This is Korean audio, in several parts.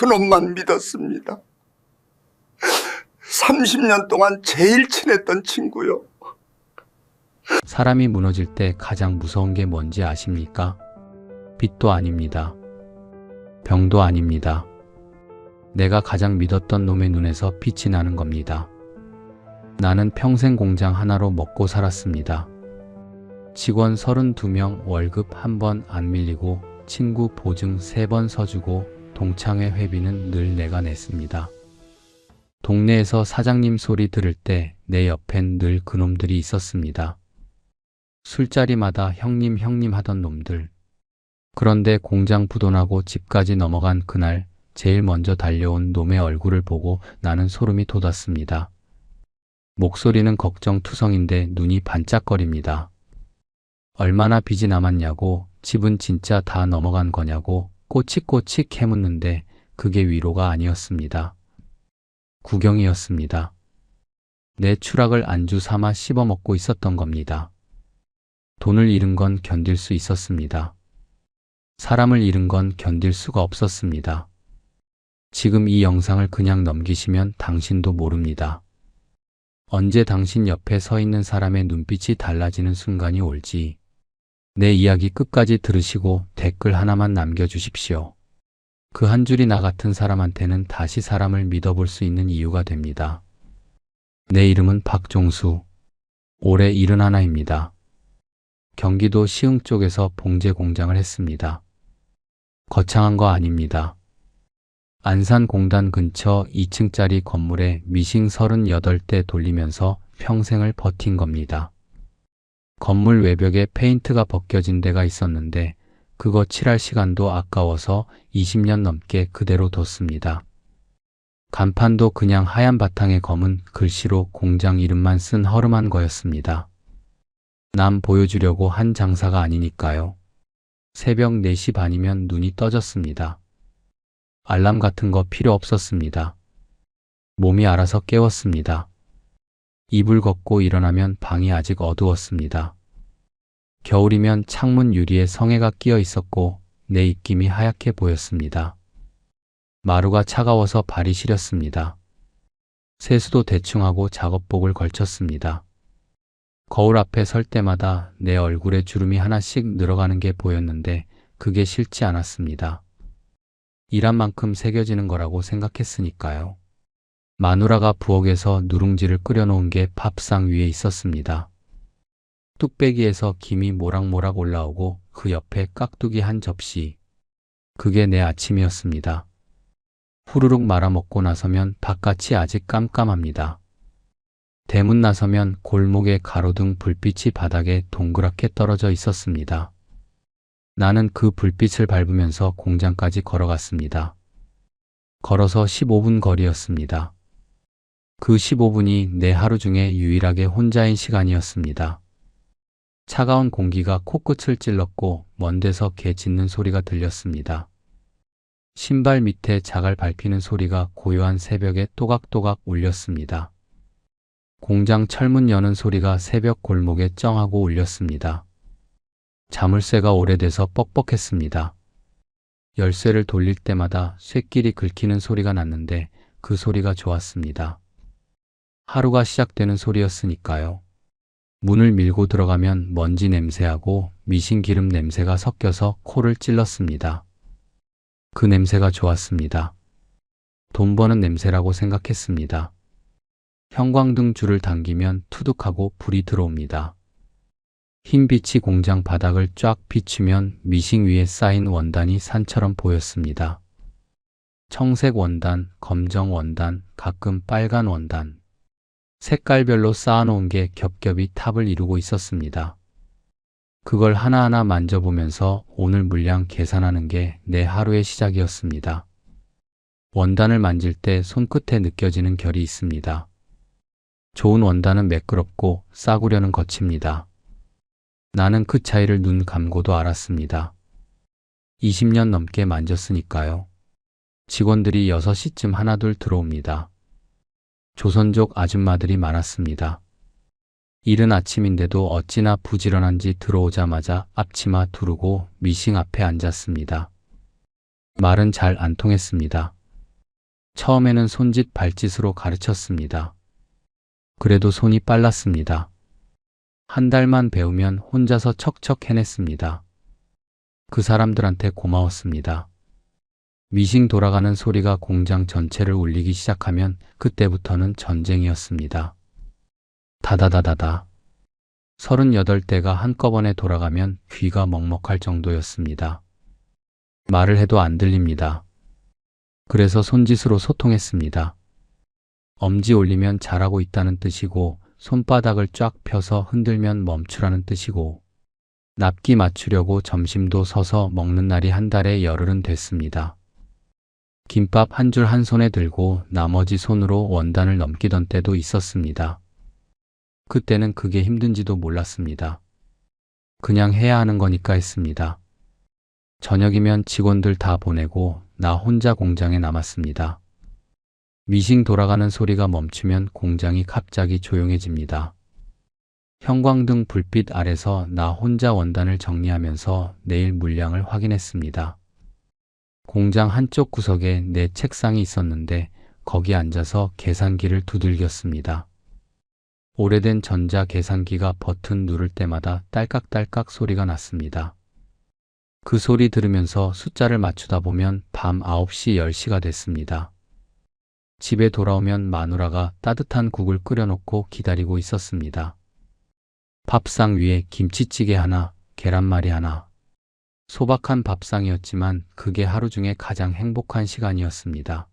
그놈만 믿었습니다. 30년 동안 제일 친했던 친구요. 사람이 무너질 때 가장 무서운 게 뭔지 아십니까? 빚도 아닙니다. 병도 아닙니다. 내가 가장 믿었던 놈의 눈에서 빛이 나는 겁니다. 나는 평생 공장 하나로 먹고 살았습니다. 직원 32명 월급 한 번 안 밀리고 친구 보증 3번 서주고 동창회 회비는 늘 내가 냈습니다. 동네에서 사장님 소리 들을 때 내 옆엔 늘 그놈들이 있었습니다. 술자리마다 형님 형님 하던 놈들. 그런데 공장 부도나고 집까지 넘어간 그날 제일 먼저 달려온 놈의 얼굴을 보고 나는 소름이 돋았습니다. 목소리는 걱정투성인데 눈이 반짝거립니다. 얼마나 빚이 남았냐고, 집은 진짜 다 넘어간 거냐고 꼬치꼬치 캐묻는데 그게 위로가 아니었습니다. 구경이었습니다. 내 추락을 안주 삼아 씹어먹고 있었던 겁니다. 돈을 잃은 건 견딜 수 있었습니다. 사람을 잃은 건 견딜 수가 없었습니다. 지금 이 영상을 그냥 넘기시면 당신도 모릅니다. 언제 당신 옆에 서 있는 사람의 눈빛이 달라지는 순간이 올지. 내 이야기 끝까지 들으시고 댓글 하나만 남겨주십시오. 그 한 줄이 나 같은 사람한테는 다시 사람을 믿어볼 수 있는 이유가 됩니다. 내 이름은 박종수. 올해 71입니다. 경기도 시흥 쪽에서 봉제 공장을 했습니다. 거창한 거 아닙니다. 안산공단 근처 2층짜리 건물에 미싱 38대 돌리면서 평생을 버틴 겁니다. 건물 외벽에 페인트가 벗겨진 데가 있었는데 그거 칠할 시간도 아까워서 20년 넘게 그대로 뒀습니다. 간판도 그냥 하얀 바탕에 검은 글씨로 공장 이름만 쓴 허름한 거였습니다. 남 보여주려고 한 장사가 아니니까요. 새벽 4시 반이면 눈이 떠졌습니다. 알람 같은 거 필요 없었습니다. 몸이 알아서 깨웠습니다. 이불 걷고 일어나면 방이 아직 어두웠습니다. 겨울이면 창문 유리에 성에가 끼어 있었고 내 입김이 하얗게 보였습니다. 마루가 차가워서 발이 시렸습니다. 세수도 대충 하고 작업복을 걸쳤습니다. 거울 앞에 설 때마다 내 얼굴에 주름이 하나씩 늘어가는 게 보였는데 그게 싫지 않았습니다. 일한 만큼 새겨지는 거라고 생각했으니까요. 마누라가 부엌에서 누룽지를 끓여놓은 게 밥상 위에 있었습니다. 뚝배기에서 김이 모락모락 올라오고 그 옆에 깍두기 한 접시. 그게 내 아침이었습니다. 후루룩 말아먹고 나서면 바깥이 아직 깜깜합니다. 대문 나서면 골목의 가로등 불빛이 바닥에 동그랗게 떨어져 있었습니다. 나는 그 불빛을 밟으면서 공장까지 걸어갔습니다. 걸어서 15분 거리였습니다. 그 15분이 내 하루 중에 유일하게 혼자인 시간이었습니다. 차가운 공기가 코끝을 찔렀고 먼 데서 개 짖는 소리가 들렸습니다. 신발 밑에 자갈 밟히는 소리가 고요한 새벽에 또각또각 울렸습니다. 공장 철문 여는 소리가 새벽 골목에 쩡하고 울렸습니다. 자물쇠가 오래돼서 뻑뻑했습니다. 열쇠를 돌릴 때마다 쇳길이 긁히는 소리가 났는데 그 소리가 좋았습니다. 하루가 시작되는 소리였으니까요. 문을 밀고 들어가면 먼지 냄새하고 미신 기름 냄새가 섞여서 코를 찔렀습니다. 그 냄새가 좋았습니다. 돈 버는 냄새라고 생각했습니다. 형광등 줄을 당기면 투둑하고 불이 들어옵니다. 흰 빛이 공장 바닥을 쫙 비추면 미싱 위에 쌓인 원단이 산처럼 보였습니다. 청색 원단, 검정 원단, 가끔 빨간 원단. 색깔별로 쌓아놓은 게 겹겹이 탑을 이루고 있었습니다. 그걸 하나하나 만져보면서 오늘 물량 계산하는 게 내 하루의 시작이었습니다. 원단을 만질 때 손끝에 느껴지는 결이 있습니다. 좋은 원단은 매끄럽고 싸구려는 거칩니다. 나는 그 차이를 눈 감고도 알았습니다. 20년 넘게 만졌으니까요. 직원들이 6시쯤 하나둘 들어옵니다. 조선족 아줌마들이 많았습니다. 이른 아침인데도 어찌나 부지런한지 들어오자마자 앞치마 두르고 미싱 앞에 앉았습니다. 말은 잘 안 통했습니다. 처음에는 손짓 발짓으로 가르쳤습니다. 그래도 손이 빨랐습니다. 한 달만 배우면 혼자서 척척 해냈습니다. 그 사람들한테 고마웠습니다. 미싱 돌아가는 소리가 공장 전체를 울리기 시작하면 그때부터는 전쟁이었습니다. 다다다다다. 38대가 한꺼번에 돌아가면 귀가 먹먹할 정도였습니다. 말을 해도 안 들립니다. 그래서 손짓으로 소통했습니다. 엄지 올리면 잘하고 있다는 뜻이고, 손바닥을 쫙 펴서 흔들면 멈추라는 뜻이고, 납기 맞추려고 점심도 서서 먹는 날이 한 달에 열흘은 됐습니다. 김밥 한 줄 한 손에 들고 나머지 손으로 원단을 넘기던 때도 있었습니다. 그때는 그게 힘든지도 몰랐습니다. 그냥 해야 하는 거니까 했습니다. 저녁이면 직원들 다 보내고 나 혼자 공장에 남았습니다. 미싱 돌아가는 소리가 멈추면 공장이 갑자기 조용해집니다. 형광등 불빛 아래서 나 혼자 원단을 정리하면서 내일 물량을 확인했습니다. 공장 한쪽 구석에 내 책상이 있었는데 거기 앉아서 계산기를 두들겼습니다. 오래된 전자 계산기가 버튼 누를 때마다 딸깍딸깍 소리가 났습니다. 그 소리 들으면서 숫자를 맞추다 보면 밤 9시, 10시가 됐습니다. 집에 돌아오면 마누라가 따뜻한 국을 끓여놓고 기다리고 있었습니다. 밥상 위에 김치찌개 하나, 계란말이 하나. 소박한 밥상이었지만 그게 하루 중에 가장 행복한 시간이었습니다.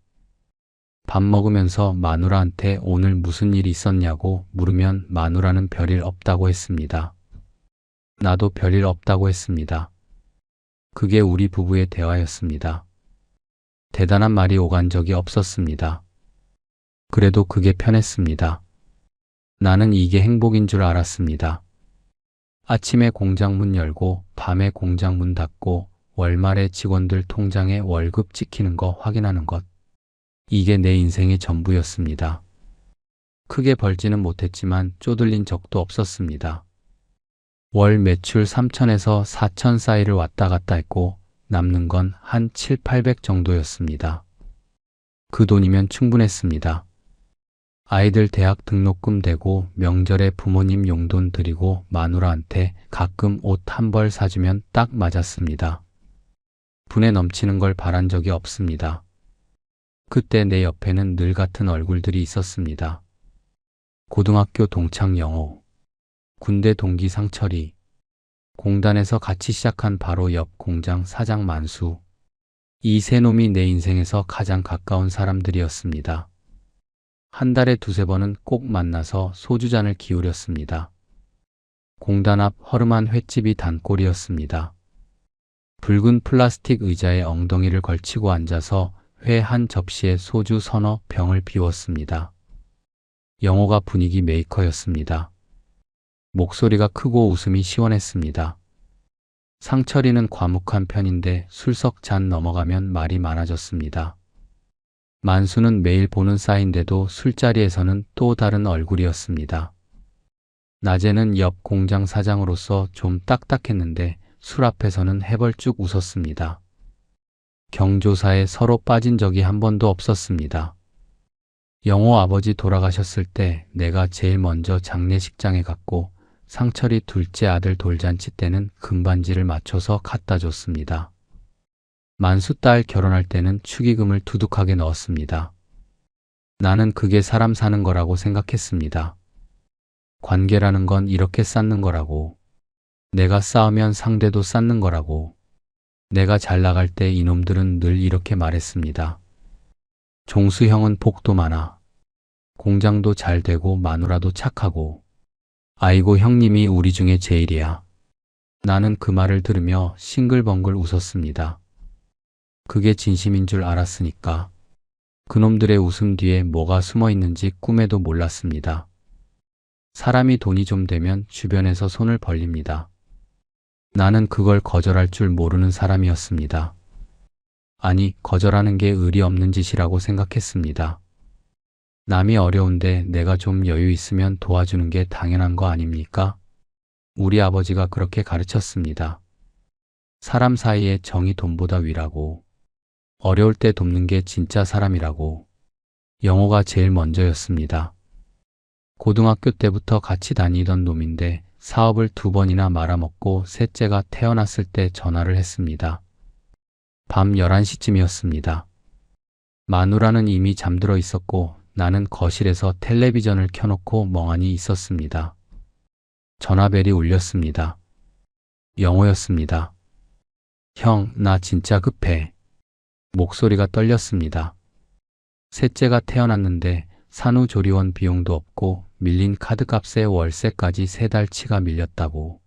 밥 먹으면서 마누라한테 오늘 무슨 일이 있었냐고 물으면 마누라는 별일 없다고 했습니다. 나도 별일 없다고 했습니다. 그게 우리 부부의 대화였습니다. 대단한 말이 오간 적이 없었습니다. 그래도 그게 편했습니다. 나는 이게 행복인 줄 알았습니다. 아침에 공장 문 열고 밤에 공장 문 닫고 월말에 직원들 통장에 월급 찍히는 거 확인하는 것. 이게 내 인생의 전부였습니다. 크게 벌지는 못했지만 쪼들린 적도 없었습니다. 월 매출 3천에서 4천 사이를 왔다 갔다 했고 남는 건 한 7, 800 정도였습니다. 그 돈이면 충분했습니다. 아이들 대학 등록금 대고 명절에 부모님 용돈 드리고 마누라한테 가끔 옷 한 벌 사주면 딱 맞았습니다. 분에 넘치는 걸 바란 적이 없습니다. 그때 내 옆에는 늘 같은 얼굴들이 있었습니다. 고등학교 동창 영호, 군대 동기 상철이, 공단에서 같이 시작한 바로 옆 공장 사장 만수. 이 세 놈이 내 인생에서 가장 가까운 사람들이었습니다. 한 달에 두세 번은 꼭 만나서 소주잔을 기울였습니다. 공단 앞 허름한 횟집이 단골이었습니다. 붉은 플라스틱 의자에 엉덩이를 걸치고 앉아서 회 한 접시에 소주 서너 병을 비웠습니다. 영호가 분위기 메이커였습니다. 목소리가 크고 웃음이 시원했습니다. 상철이는 과묵한 편인데 술석 잔 넘어가면 말이 많아졌습니다. 만수는 매일 보는 사이인데도 술자리에서는 또 다른 얼굴이었습니다. 낮에는 옆 공장 사장으로서 좀 딱딱했는데 술 앞에서는 해벌쭉 웃었습니다. 경조사에 서로 빠진 적이 한 번도 없었습니다. 영호 아버지 돌아가셨을 때 내가 제일 먼저 장례식장에 갔고 상철이 둘째 아들 돌잔치 때는 금반지를 맞춰서 갖다 줬습니다. 만수 딸 결혼할 때는 축의금을 두둑하게 넣었습니다. 나는 그게 사람 사는 거라고 생각했습니다. 관계라는 건 이렇게 쌓는 거라고. 내가 쌓으면 상대도 쌓는 거라고. 내가 잘 나갈 때 이놈들은 늘 이렇게 말했습니다. 종수 형은 복도 많아. 공장도 잘 되고 마누라도 착하고. 아이고 형님이 우리 중에 제일이야. 나는 그 말을 들으며 싱글벙글 웃었습니다. 그게 진심인 줄 알았으니까. 그놈들의 웃음 뒤에 뭐가 숨어 있는지 꿈에도 몰랐습니다. 사람이 돈이 좀 되면 주변에서 손을 벌립니다. 나는 그걸 거절할 줄 모르는 사람이었습니다. 아니, 거절하는 게 의리 없는 짓이라고 생각했습니다. 남이 어려운데 내가 좀 여유 있으면 도와주는 게 당연한 거 아닙니까? 우리 아버지가 그렇게 가르쳤습니다. 사람 사이에 정이 돈보다 위라고. 어려울 때 돕는 게 진짜 사람이라고. 영호가 제일 먼저였습니다. 고등학교 때부터 같이 다니던 놈인데 사업을 2번이나 말아먹고 셋째가 태어났을 때 전화를 했습니다. 밤 11시쯤이었습니다. 마누라는 이미 잠들어 있었고 나는 거실에서 텔레비전을 켜놓고 멍하니 있었습니다. 전화벨이 울렸습니다. 영호였습니다. 형, 나 진짜 급해. 목소리가 떨렸습니다. 셋째가 태어났는데 산후조리원 비용도 없고 밀린 카드값에 월세까지 3달치가 밀렸다고.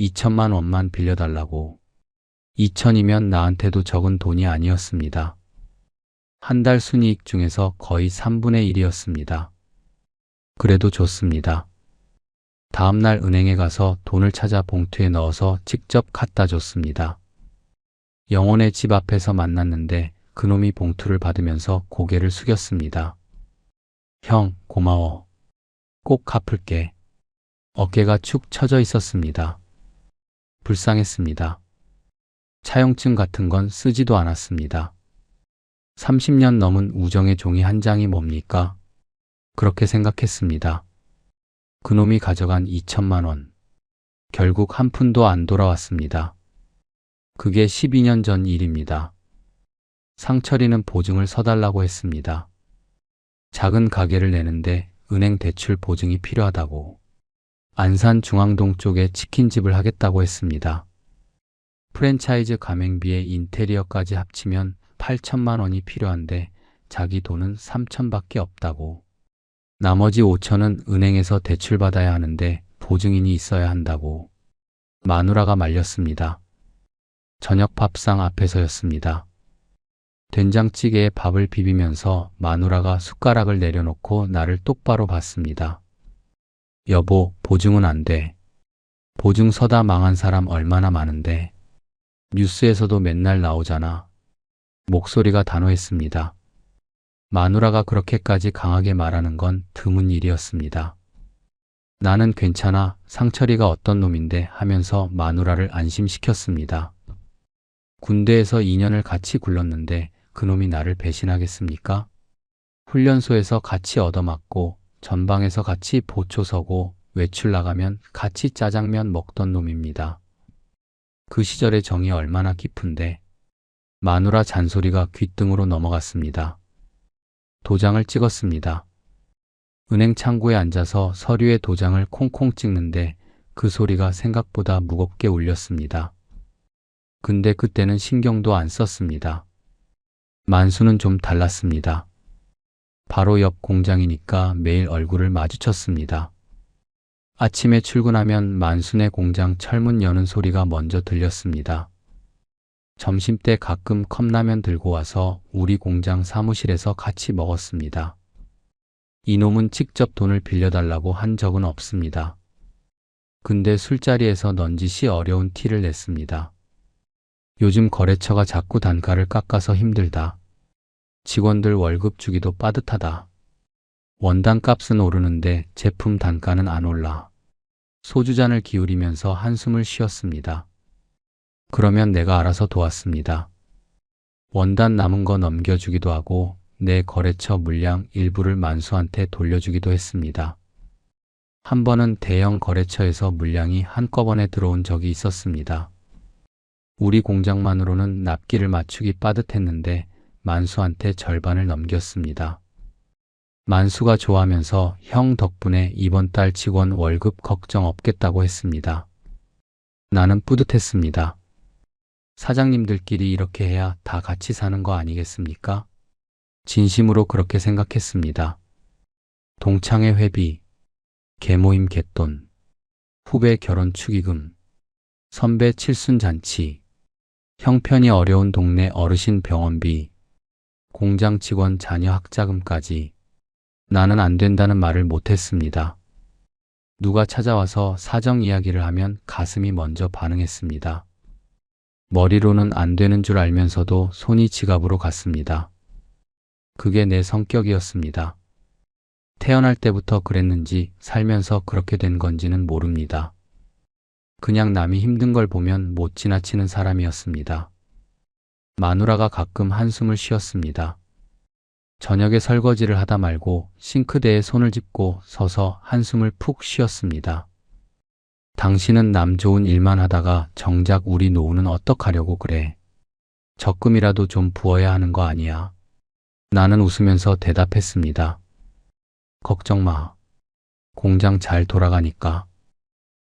2천만 원만 빌려달라고. 2천이면 나한테도 적은 돈이 아니었습니다. 한 달 순이익 중에서 거의 3분의 1이었습니다. 그래도 좋습니다. 다음날 은행에 가서 돈을 찾아 봉투에 넣어서 직접 갖다 줬습니다. 영혼의 집 앞에서 만났는데 그놈이 봉투를 받으면서 고개를 숙였습니다. 형, 고마워. 꼭 갚을게. 어깨가 축 처져 있었습니다. 불쌍했습니다. 차용증 같은 건 쓰지도 않았습니다. 30년 넘은 우정의 종이 한 장이 뭡니까? 그렇게 생각했습니다. 그놈이 가져간 2천만 원. 결국 한 푼도 안 돌아왔습니다. 그게 12년 전 일입니다. 상철이는 보증을 서달라고 했습니다. 작은 가게를 내는데 은행 대출 보증이 필요하다고. 안산 중앙동 쪽에 치킨집을 하겠다고 했습니다. 프랜차이즈 가맹비에 인테리어까지 합치면 8천만 원이 필요한데 자기 돈은 3천밖에 없다고. 나머지 5천은 은행에서 대출받아야 하는데 보증인이 있어야 한다고. 마누라가 말렸습니다. 저녁 밥상 앞에서였습니다. 된장찌개에 밥을 비비면서 마누라가 숟가락을 내려놓고 나를 똑바로 봤습니다. 여보, 보증은 안 돼. 보증 서다 망한 사람 얼마나 많은데. 뉴스에서도 맨날 나오잖아. 목소리가 단호했습니다. 마누라가 그렇게까지 강하게 말하는 건 드문 일이었습니다. 나는 괜찮아, 상철이가 어떤 놈인데 하면서 마누라를 안심시켰습니다. 군대에서 2년을 같이 굴렀는데 그놈이 나를 배신하겠습니까? 훈련소에서 같이 얻어맞고 전방에서 같이 보초 서고 외출 나가면 같이 짜장면 먹던 놈입니다. 그 시절의 정이 얼마나 깊은데. 마누라 잔소리가 귓등으로 넘어갔습니다. 도장을 찍었습니다. 은행 창구에 앉아서 서류에 도장을 콩콩 찍는데 그 소리가 생각보다 무겁게 울렸습니다. 근데 그때는 신경도 안 썼습니다. 만수는 좀 달랐습니다. 바로 옆 공장이니까 매일 얼굴을 마주쳤습니다. 아침에 출근하면 만수네 공장 철문 여는 소리가 먼저 들렸습니다. 점심때 가끔 컵라면 들고 와서 우리 공장 사무실에서 같이 먹었습니다. 이놈은 직접 돈을 빌려달라고 한 적은 없습니다. 근데 술자리에서 넌지시 어려운 티를 냈습니다. 요즘 거래처가 자꾸 단가를 깎아서 힘들다. 직원들 월급 주기도 빠듯하다. 원단 값은 오르는데 제품 단가는 안 올라. 소주잔을 기울이면서 한숨을 쉬었습니다. 그러면 내가 알아서 도왔습니다. 원단 남은 거 넘겨주기도 하고 내 거래처 물량 일부를 만수한테 돌려주기도 했습니다. 한 번은 대형 거래처에서 물량이 한꺼번에 들어온 적이 있었습니다. 우리 공장만으로는 납기를 맞추기 빠듯했는데 만수한테 절반을 넘겼습니다. 만수가 좋아하면서 형 덕분에 이번 달 직원 월급 걱정 없겠다고 했습니다. 나는 뿌듯했습니다. 사장님들끼리 이렇게 해야 다 같이 사는 거 아니겠습니까? 진심으로 그렇게 생각했습니다. 동창회 회비, 개모임 갯돈, 후배 결혼 축의금, 선배 칠순 잔치, 형편이 어려운 동네 어르신 병원비, 공장 직원 자녀 학자금까지. 나는 안 된다는 말을 못했습니다. 누가 찾아와서 사정 이야기를 하면 가슴이 먼저 반응했습니다. 머리로는 안 되는 줄 알면서도 손이 지갑으로 갔습니다. 그게 내 성격이었습니다. 태어날 때부터 그랬는지 살면서 그렇게 된 건지는 모릅니다. 그냥 남이 힘든 걸 보면 못 지나치는 사람이었습니다. 마누라가 가끔 한숨을 쉬었습니다. 저녁에 설거지를 하다 말고 싱크대에 손을 짚고 서서 한숨을 푹 쉬었습니다. 당신은 남 좋은 일만 하다가 정작 우리 노후는 어떡하려고 그래. 적금이라도 좀 부어야 하는 거 아니야. 나는 웃으면서 대답했습니다. 걱정 마. 공장 잘 돌아가니까.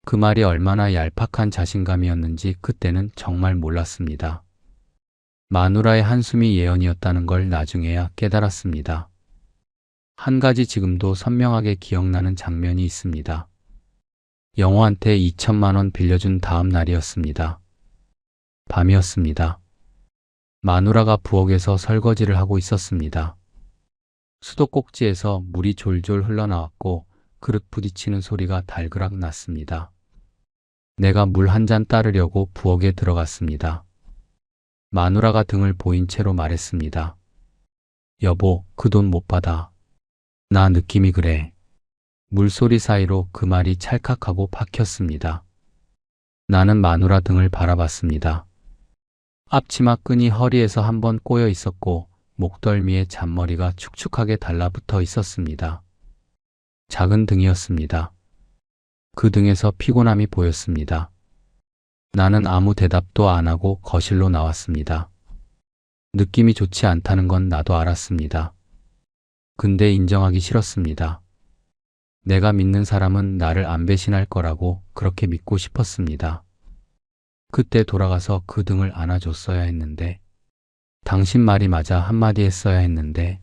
그 말이 얼마나 얄팍한 자신감이었는지 그때는 정말 몰랐습니다. 마누라의 한숨이 예언이었다는 걸 나중에야 깨달았습니다. 한 가지 지금도 선명하게 기억나는 장면이 있습니다. 영호한테 2천만 원 빌려준 다음 날이었습니다. 밤이었습니다. 마누라가 부엌에서 설거지를 하고 있었습니다. 수도꼭지에서 물이 졸졸 흘러나왔고 그릇 부딪히는 소리가 달그락 났습니다. 내가 물 한 잔 따르려고 부엌에 들어갔습니다. 마누라가 등을 보인 채로 말했습니다. 여보, 그 돈 못 받아. 나 느낌이 그래. 물소리 사이로 그 말이 찰칵하고 박혔습니다. 나는 마누라 등을 바라봤습니다. 앞치마 끈이 허리에서 한번 꼬여 있었고 목덜미에 잔머리가 축축하게 달라붙어 있었습니다. 작은 등이었습니다. 그 등에서 피곤함이 보였습니다. 나는 아무 대답도 안 하고 거실로 나왔습니다. 느낌이 좋지 않다는 건 나도 알았습니다. 근데 인정하기 싫었습니다. 내가 믿는 사람은 나를 안 배신할 거라고 그렇게 믿고 싶었습니다. 그때 돌아가서 그 등을 안아줬어야 했는데, 당신 말이 맞아 한마디 했어야 했는데,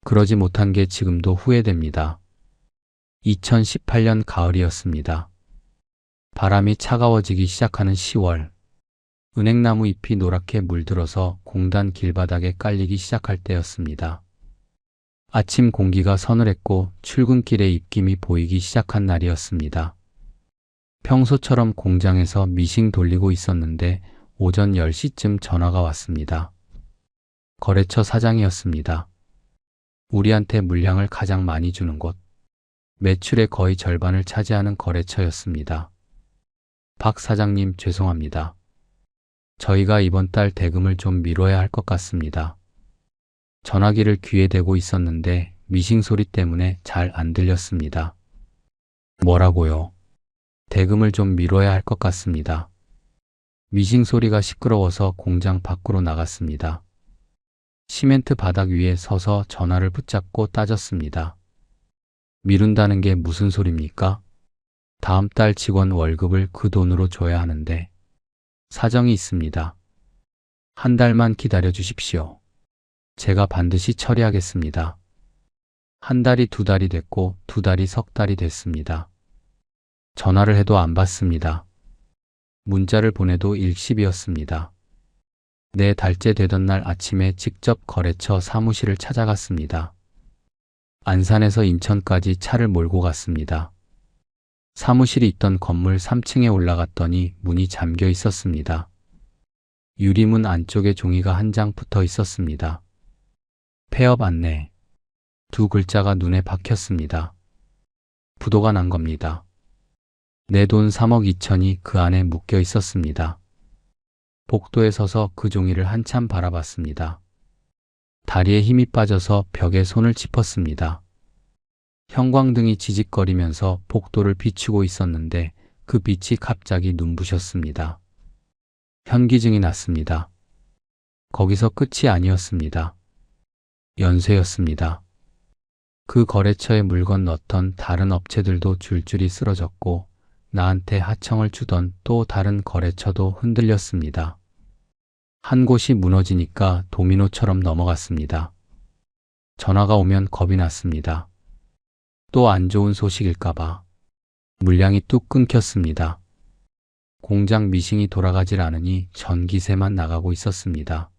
그러지 못한 게 지금도 후회됩니다. 2018년 가을이었습니다. 바람이 차가워지기 시작하는 10월. 은행나무 잎이 노랗게 물들어서 공단 길바닥에 깔리기 시작할 때였습니다. 아침 공기가 서늘했고 출근길의 입김이 보이기 시작한 날이었습니다. 평소처럼 공장에서 미싱 돌리고 있었는데 오전 10시쯤 전화가 왔습니다. 거래처 사장이었습니다. 우리한테 물량을 가장 많이 주는 곳, 매출의 거의 절반을 차지하는 거래처였습니다. 박 사장님, 죄송합니다. 저희가 이번 달 대금을 좀 미뤄야 할 것 같습니다. 전화기를 귀에 대고 있었는데 미싱 소리 때문에 잘 안 들렸습니다. 뭐라고요? 대금을 좀 미뤄야 할 것 같습니다. 미싱 소리가 시끄러워서 공장 밖으로 나갔습니다. 시멘트 바닥 위에 서서 전화를 붙잡고 따졌습니다. 미룬다는 게 무슨 소리입니까? 다음 달 직원 월급을 그 돈으로 줘야 하는데 사정이 있습니다. 한 달만 기다려 주십시오. 제가 반드시 처리하겠습니다. 한 달이 두 달이 됐고 두 달이 석 달이 됐습니다. 전화를 해도 안 받습니다. 문자를 보내도 일십이었습니다. 네 달째 되던 날 아침에 직접 거래처 사무실을 찾아갔습니다. 안산에서 인천까지 차를 몰고 갔습니다. 사무실이 있던 건물 3층에 올라갔더니 문이 잠겨 있었습니다. 유리문 안쪽에 종이가 한 장 붙어 있었습니다. 폐업 안내. 두 글자가 눈에 박혔습니다. 부도가 난 겁니다. 내 돈 3억 2천이 그 안에 묶여 있었습니다. 복도에 서서 그 종이를 한참 바라봤습니다. 다리에 힘이 빠져서 벽에 손을 짚었습니다. 형광등이 지직거리면서 복도를 비추고 있었는데 그 빛이 갑자기 눈부셨습니다. 현기증이 났습니다. 거기서 끝이 아니었습니다. 연쇄였습니다. 그 거래처에 물건 넣던 다른 업체들도 줄줄이 쓰러졌고 나한테 하청을 주던 또 다른 거래처도 흔들렸습니다. 한 곳이 무너지니까 도미노처럼 넘어갔습니다. 전화가 오면 겁이 났습니다. 또 안 좋은 소식일까봐. 물량이 뚝 끊겼습니다. 공장 미싱이 돌아가질 않으니 전기세만 나가고 있었습니다.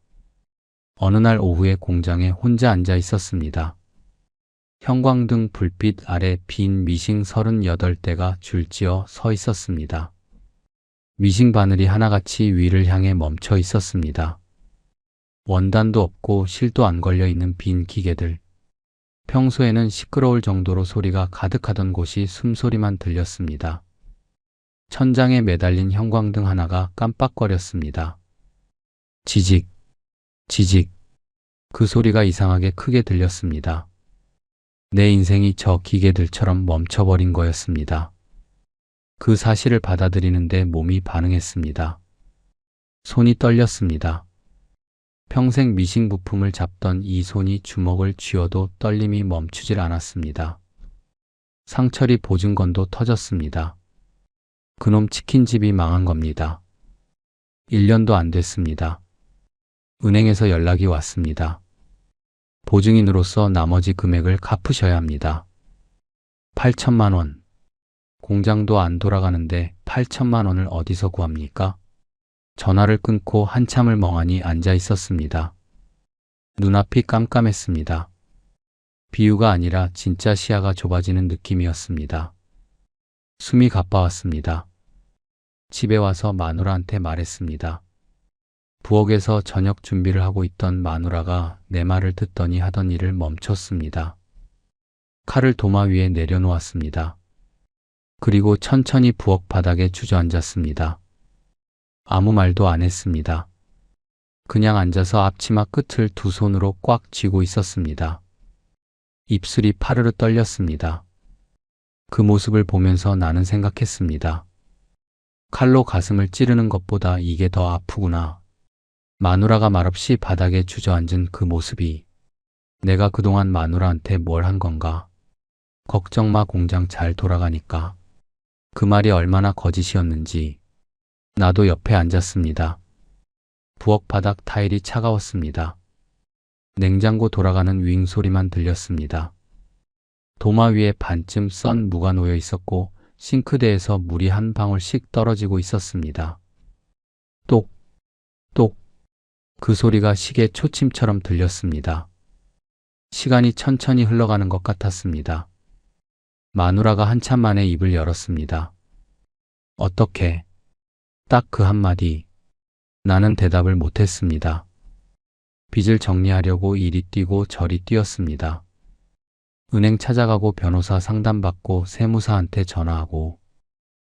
어느 날 오후에 공장에 혼자 앉아 있었습니다. 형광등 불빛 아래 빈 미싱 38대가 줄지어 서 있었습니다. 미싱 바늘이 하나같이 위를 향해 멈춰 있었습니다. 원단도 없고 실도 안 걸려 있는 빈 기계들. 평소에는 시끄러울 정도로 소리가 가득하던 곳이 숨소리만 들렸습니다. 천장에 매달린 형광등 하나가 깜빡거렸습니다. 지직, 지직. 그 소리가 이상하게 크게 들렸습니다. 내 인생이 저 기계들처럼 멈춰버린 거였습니다. 그 사실을 받아들이는데 몸이 반응했습니다. 손이 떨렸습니다. 평생 미싱 부품을 잡던 이 손이 주먹을 쥐어도 떨림이 멈추질 않았습니다. 상철이 보증건도 터졌습니다. 그놈 치킨집이 망한 겁니다. 1년도 안 됐습니다. 은행에서 연락이 왔습니다. 보증인으로서 나머지 금액을 갚으셔야 합니다. 8천만 원. 공장도 안 돌아가는데 8천만 원을 어디서 구합니까? 전화를 끊고 한참을 멍하니 앉아 있었습니다. 눈앞이 깜깜했습니다. 비유가 아니라 진짜 시야가 좁아지는 느낌이었습니다. 숨이 가빠왔습니다. 집에 와서 마누라한테 말했습니다. 부엌에서 저녁 준비를 하고 있던 마누라가 내 말을 듣더니 하던 일을 멈췄습니다. 칼을 도마 위에 내려놓았습니다. 그리고 천천히 부엌 바닥에 주저앉았습니다. 아무 말도 안 했습니다. 그냥 앉아서 앞치마 끝을 두 손으로 꽉 쥐고 있었습니다. 입술이 파르르 떨렸습니다. 그 모습을 보면서 나는 생각했습니다. 칼로 가슴을 찌르는 것보다 이게 더 아프구나. 마누라가 말없이 바닥에 주저앉은 그 모습이 내가 그동안 마누라한테 뭘 한 건가? 걱정 마, 공장 잘 돌아가니까. 그 말이 얼마나 거짓이었는지. 나도 옆에 앉았습니다. 부엌 바닥 타일이 차가웠습니다. 냉장고 돌아가는 윙 소리만 들렸습니다. 도마 위에 반쯤 썬 무가 놓여 있었고 싱크대에서 물이 한 방울씩 떨어지고 있었습니다. 똑, 똑. 그 소리가 시계 초침처럼 들렸습니다. 시간이 천천히 흘러가는 것 같았습니다. 마누라가 한참 만에 입을 열었습니다. 어떻게? 딱 그 한마디. 나는 대답을 못했습니다. 빚을 정리하려고 이리 뛰고 저리 뛰었습니다. 은행 찾아가고 변호사 상담받고 세무사한테 전화하고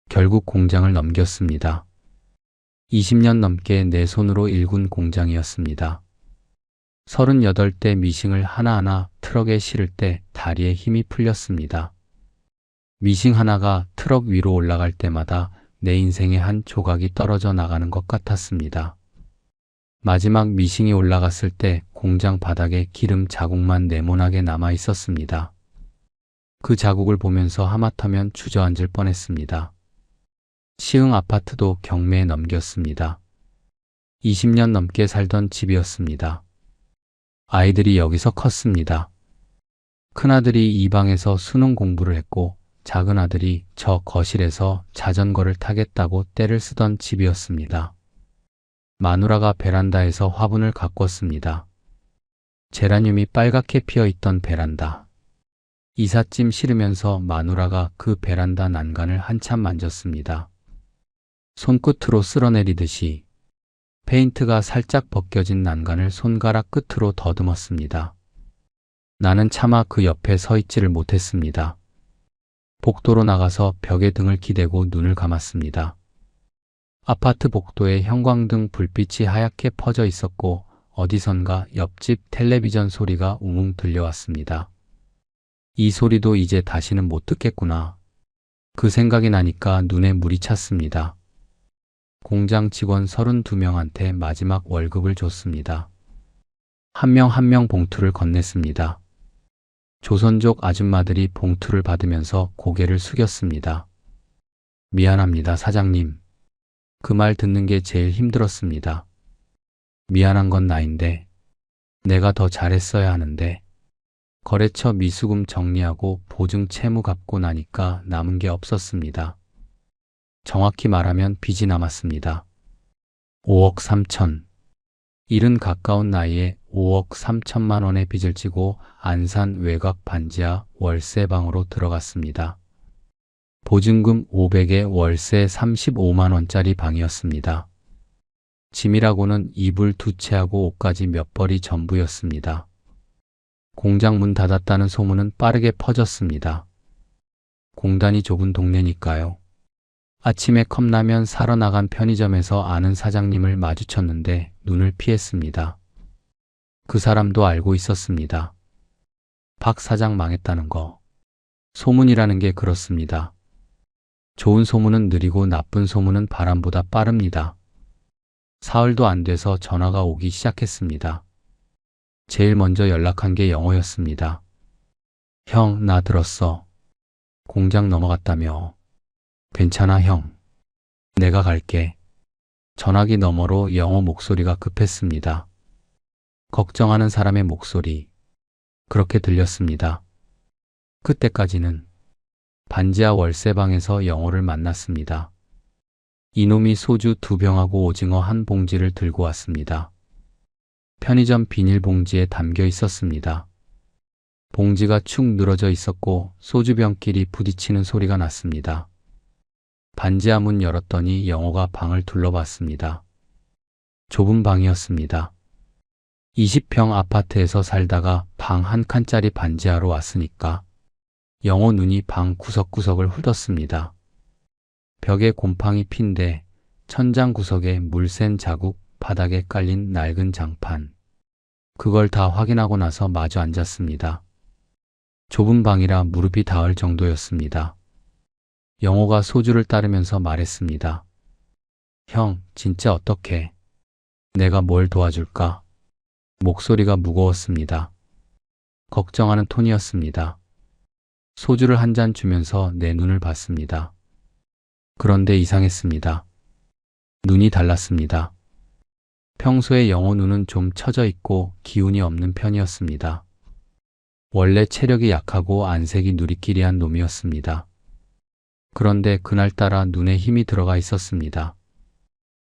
결국 공장을 넘겼습니다. 20년 넘게 내 손으로 일군 공장이었습니다. 38대 미싱을 하나하나 트럭에 실을 때 다리에 힘이 풀렸습니다. 미싱 하나가 트럭 위로 올라갈 때마다 내 인생의 한 조각이 떨어져 나가는 것 같았습니다. 마지막 미싱이 올라갔을 때 공장 바닥에 기름 자국만 네모나게 남아 있었습니다. 그 자국을 보면서 하마터면 주저앉을 뻔했습니다. 시흥 아파트도 경매에 넘겼습니다. 20년 넘게 살던 집이었습니다. 아이들이 여기서 컸습니다. 큰아들이 이 방에서 수능 공부를 했고 작은 아들이 저 거실에서 자전거를 타겠다고 떼를 쓰던 집이었습니다. 마누라가 베란다에서 화분을 가꿨습니다. 제라늄이 빨갛게 피어있던 베란다. 이삿짐 실으면서 마누라가 그 베란다 난간을 한참 만졌습니다. 손끝으로 쓸어내리듯이 페인트가 살짝 벗겨진 난간을 손가락 끝으로 더듬었습니다. 나는 차마 그 옆에 서 있지를 못했습니다. 복도로 나가서 벽에 등을 기대고 눈을 감았습니다. 아파트 복도에 형광등 불빛이 하얗게 퍼져 있었고 어디선가 옆집 텔레비전 소리가 웅웅 들려왔습니다. 이 소리도 이제 다시는 못 듣겠구나. 그 생각이 나니까 눈에 물이 찼습니다. 공장 직원 32명한테 마지막 월급을 줬습니다. 한 명 한 명 봉투를 건넸습니다. 조선족 아줌마들이 봉투를 받으면서 고개를 숙였습니다. 미안합니다, 사장님. 그 말 듣는 게 제일 힘들었습니다. 미안한 건 나인데 내가 더 잘했어야 하는데. 거래처 미수금 정리하고 보증 채무 갚고 나니까 남은 게 없었습니다. 정확히 말하면 빚이 남았습니다. 5억 3천. 이른 가까운 나이에 5억 3천만 원의 빚을 지고 안산 외곽 반지하 월세방으로 들어갔습니다. 보증금 500에 월세 35만 원짜리 방이었습니다. 짐이라고는 이불 2채하고 옷까지 몇 벌이 전부였습니다. 공장 문 닫았다는 소문은 빠르게 퍼졌습니다. 공단이 좁은 동네니까요. 아침에 컵라면 사러 나간 편의점에서 아는 사장님을 마주쳤는데 눈을 피했습니다. 그 사람도 알고 있었습니다. 박 사장 망했다는 거. 소문이라는 게 그렇습니다. 좋은 소문은 느리고 나쁜 소문은 바람보다 빠릅니다. 사흘도 안 돼서 전화가 오기 시작했습니다. 제일 먼저 연락한 게 영호였습니다. 형, 나 들었어. 공장 넘어갔다며. 괜찮아, 형. 내가 갈게. 전화기 너머로 영호 목소리가 급했습니다. 걱정하는 사람의 목소리. 그렇게 들렸습니다. 그때까지는 반지하 월세방에서 영호를 만났습니다. 이놈이 소주 2병하고 오징어 1봉지를 들고 왔습니다. 편의점 비닐봉지에 담겨 있었습니다. 봉지가 축 늘어져 있었고 소주병끼리 부딪히는 소리가 났습니다. 반지하 문 열었더니 영호가 방을 둘러봤습니다. 좁은 방이었습니다. 20평 아파트에서 살다가 방 한 칸짜리 반지하로 왔으니까 영호 눈이 방 구석구석을 훑었습니다. 벽에 곰팡이 핀데 천장 구석에 물샌 자국, 바닥에 깔린 낡은 장판. 그걸 다 확인하고 나서 마주 앉았습니다. 좁은 방이라 무릎이 닿을 정도였습니다. 영호가 소주를 따르면서 말했습니다. 형, 진짜 어떡해? 내가 뭘 도와줄까? 목소리가 무거웠습니다. 걱정하는 톤이었습니다. 소주를 한 잔 주면서 내 눈을 봤습니다. 그런데 이상했습니다. 눈이 달랐습니다. 평소에 영호 눈은 좀 처져 있고 기운이 없는 편이었습니다. 원래 체력이 약하고 안색이 누리끼리한 놈이었습니다. 그런데 그날따라 눈에 힘이 들어가 있었습니다.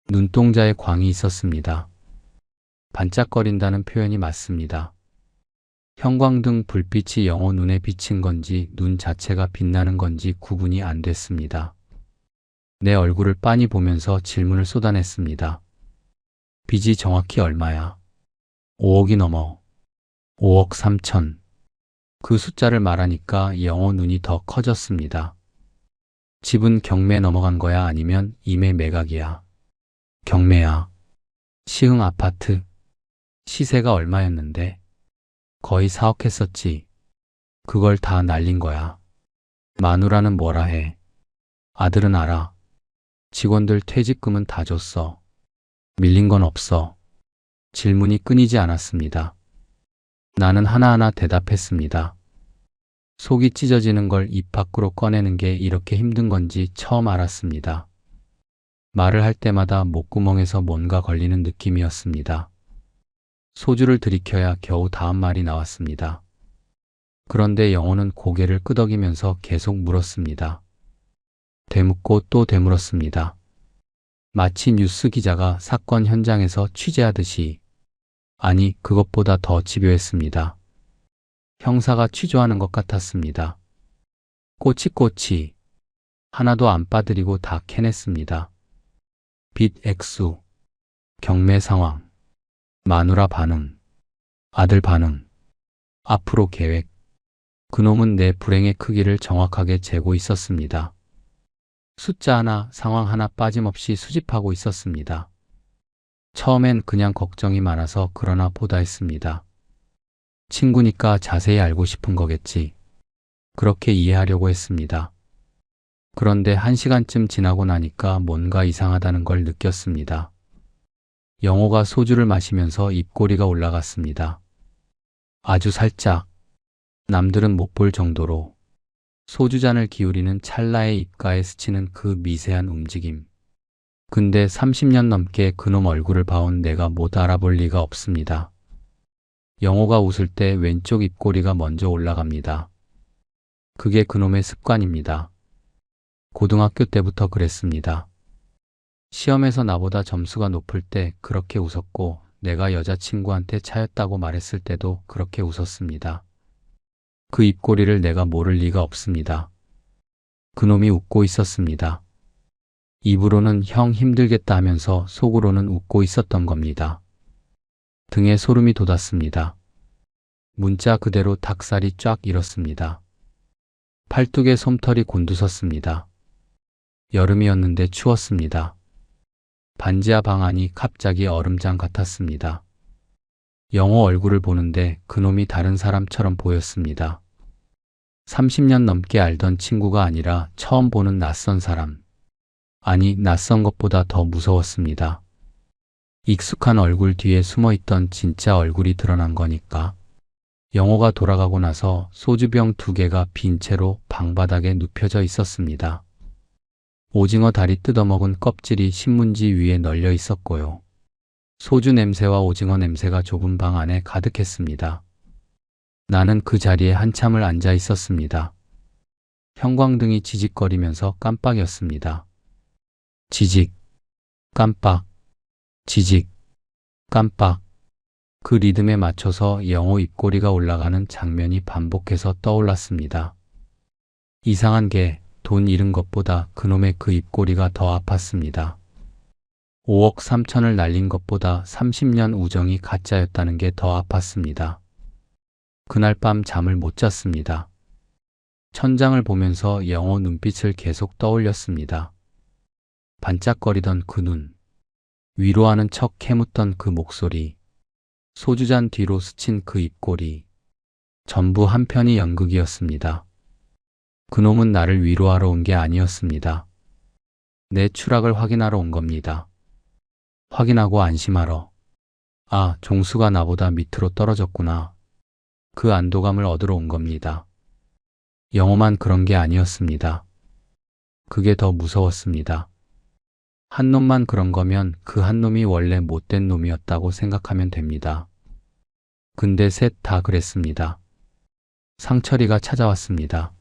눈동자에 광이 있었습니다. 반짝거린다는 표현이 맞습니다. 형광등 불빛이 영호 눈에 비친 건지 눈 자체가 빛나는 건지 구분이 안 됐습니다. 내 얼굴을 빤히 보면서 질문을 쏟아냈습니다. 빚이 정확히 얼마야? 5억이 넘어. 5억 3천. 그 숫자를 말하니까 영호 눈이 더 커졌습니다. 집은 경매 넘어간 거야 아니면 임의 매각이야? 경매야. 시흥 아파트. 시세가 얼마였는데? 거의 4억 했었지. 그걸 다 날린 거야. 마누라는 뭐라 해? 아들은 알아. 직원들 퇴직금은 다 줬어. 밀린 건 없어. 질문이 끊이지 않았습니다. 나는 하나하나 대답했습니다. 속이 찢어지는 걸 입 밖으로 꺼내는 게 이렇게 힘든 건지 처음 알았습니다. 말을 할 때마다 목구멍에서 뭔가 걸리는 느낌이었습니다. 소주를 들이켜야 겨우 다음 말이 나왔습니다. 그런데 영호는 고개를 끄덕이면서 계속 물었습니다. 되묻고 또 되물었습니다. 마치 뉴스 기자가 사건 현장에서 취재하듯이. 아니, 그것보다 더 집요했습니다. 형사가 취조하는 것 같았습니다. 꼬치꼬치. 하나도 안 빠뜨리고 다 캐냈습니다. 빚 액수, 경매 상황, 마누라 반응, 아들 반응, 앞으로 계획. 그놈은 내 불행의 크기를 정확하게 재고 있었습니다. 숫자 하나, 상황 하나 빠짐없이 수집하고 있었습니다. 처음엔 그냥 걱정이 많아서 그러나 보다 했습니다. 친구니까 자세히 알고 싶은 거겠지. 그렇게 이해하려고 했습니다. 그런데 1시간쯤 지나고 나니까 뭔가 이상하다는 걸 느꼈습니다. 영호가 소주를 마시면서 입꼬리가 올라갔습니다. 아주 살짝. 남들은 못 볼 정도로. 소주잔을 기울이는 찰나에 입가에 스치는 그 미세한 움직임. 근데 30년 넘게 그놈 얼굴을 봐온 내가 못 알아볼 리가 없습니다. 영호가 웃을 때 왼쪽 입꼬리가 먼저 올라갑니다. 그게 그놈의 습관입니다. 고등학교 때부터 그랬습니다. 시험에서 나보다 점수가 높을 때 그렇게 웃었고 내가 여자친구한테 차였다고 말했을 때도 그렇게 웃었습니다. 그 입꼬리를 내가 모를 리가 없습니다. 그놈이 웃고 있었습니다. 입으로는 형 힘들겠다 하면서 속으로는 웃고 있었던 겁니다. 등에 소름이 돋았습니다. 문자 그대로 닭살이 쫙 일었습니다. 팔뚝에 솜털이 곤두섰습니다. 여름이었는데 추웠습니다. 반지하 방 안이 갑자기 얼음장 같았습니다. 영호 얼굴을 보는데 그놈이 다른 사람처럼 보였습니다. 30년 넘게 알던 친구가 아니라 처음 보는 낯선 사람. 아니, 낯선 것보다 더 무서웠습니다. 익숙한 얼굴 뒤에 숨어있던 진짜 얼굴이 드러난 거니까. 영호가 돌아가고 나서 소주병 2개가 빈 채로 방바닥에 눕혀져 있었습니다. 오징어 다리 뜯어먹은 껍질이 신문지 위에 널려 있었고요. 소주 냄새와 오징어 냄새가 좁은 방 안에 가득했습니다. 나는 그 자리에 한참을 앉아 있었습니다. 형광등이 지직거리면서 깜빡였습니다. 지직, 깜빡, 지직, 깜빡. 그 리듬에 맞춰서 영호 입꼬리가 올라가는 장면이 반복해서 떠올랐습니다. 이상한 게 돈 잃은 것보다 그놈의 그 입꼬리가 더 아팠습니다. 5억 3천을 날린 것보다 30년 우정이 가짜였다는 게 더 아팠습니다. 그날 밤 잠을 못 잤습니다. 천장을 보면서 영호 눈빛을 계속 떠올렸습니다. 반짝거리던 그 눈, 위로하는 척 캐묻던 그 목소리, 소주잔 뒤로 스친 그 입꼬리, 전부 한편의 연극이었습니다. 그놈은 나를 위로하러 온 게 아니었습니다. 내 추락을 확인하러 온 겁니다. 확인하고 안심하러. 아, 종수가 나보다 밑으로 떨어졌구나. 그 안도감을 얻으러 온 겁니다. 영호만 그런 게 아니었습니다. 그게 더 무서웠습니다. 한 놈만 그런 거면 그 한 놈이 원래 못된 놈이었다고 생각하면 됩니다. 근데 셋 다 그랬습니다. 상철이가 찾아왔습니다.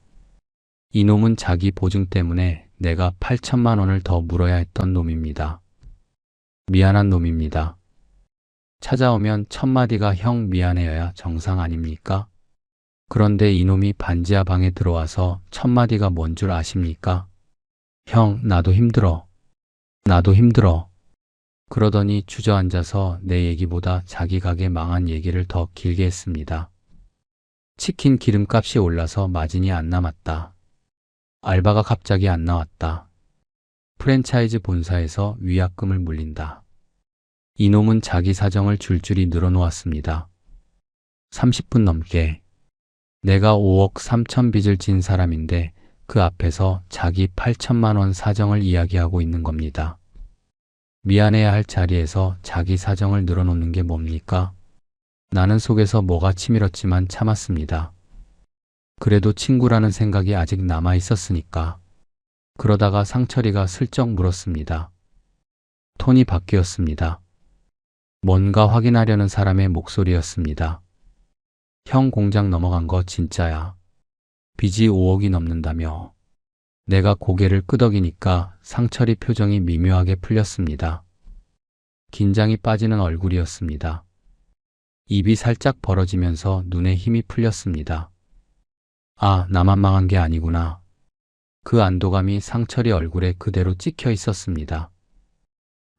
이놈은 자기 보증 때문에 내가 8천만 원을 더 물어야 했던 놈입니다. 미안한 놈입니다. 찾아오면 첫마디가 형 미안해여야 정상 아닙니까? 그런데 이놈이 반지하 방에 들어와서 첫마디가 뭔 줄 아십니까? 형, 나도 힘들어. 나도 힘들어. 그러더니 주저앉아서 내 얘기보다 자기 가게 망한 얘기를 더 길게 했습니다. 치킨 기름값이 올라서 마진이 안 남았다. 알바가 갑자기 안 나왔다. 프랜차이즈 본사에서 위약금을 물린다. 이놈은 자기 사정을 줄줄이 늘어놓았습니다. 30분 넘게. 내가 5억 3천 빚을 진 사람인데 그 앞에서 자기 8천만 원 사정을 이야기하고 있는 겁니다. 미안해야 할 자리에서 자기 사정을 늘어놓는 게 뭡니까? 나는 속에서 뭐가 치밀었지만 참았습니다. 그래도 친구라는 생각이 아직 남아 있었으니까. 그러다가 상철이가 슬쩍 물었습니다. 톤이 바뀌었습니다. 뭔가 확인하려는 사람의 목소리였습니다. 형 공장 넘어간 거 진짜야. 빚이 5억이 넘는다며. 내가 고개를 끄덕이니까 상철이 표정이 미묘하게 풀렸습니다. 긴장이 빠지는 얼굴이었습니다. 입이 살짝 벌어지면서 눈에 힘이 풀렸습니다. 아, 나만 망한 게 아니구나. 그 안도감이 상철이 얼굴에 그대로 찍혀 있었습니다.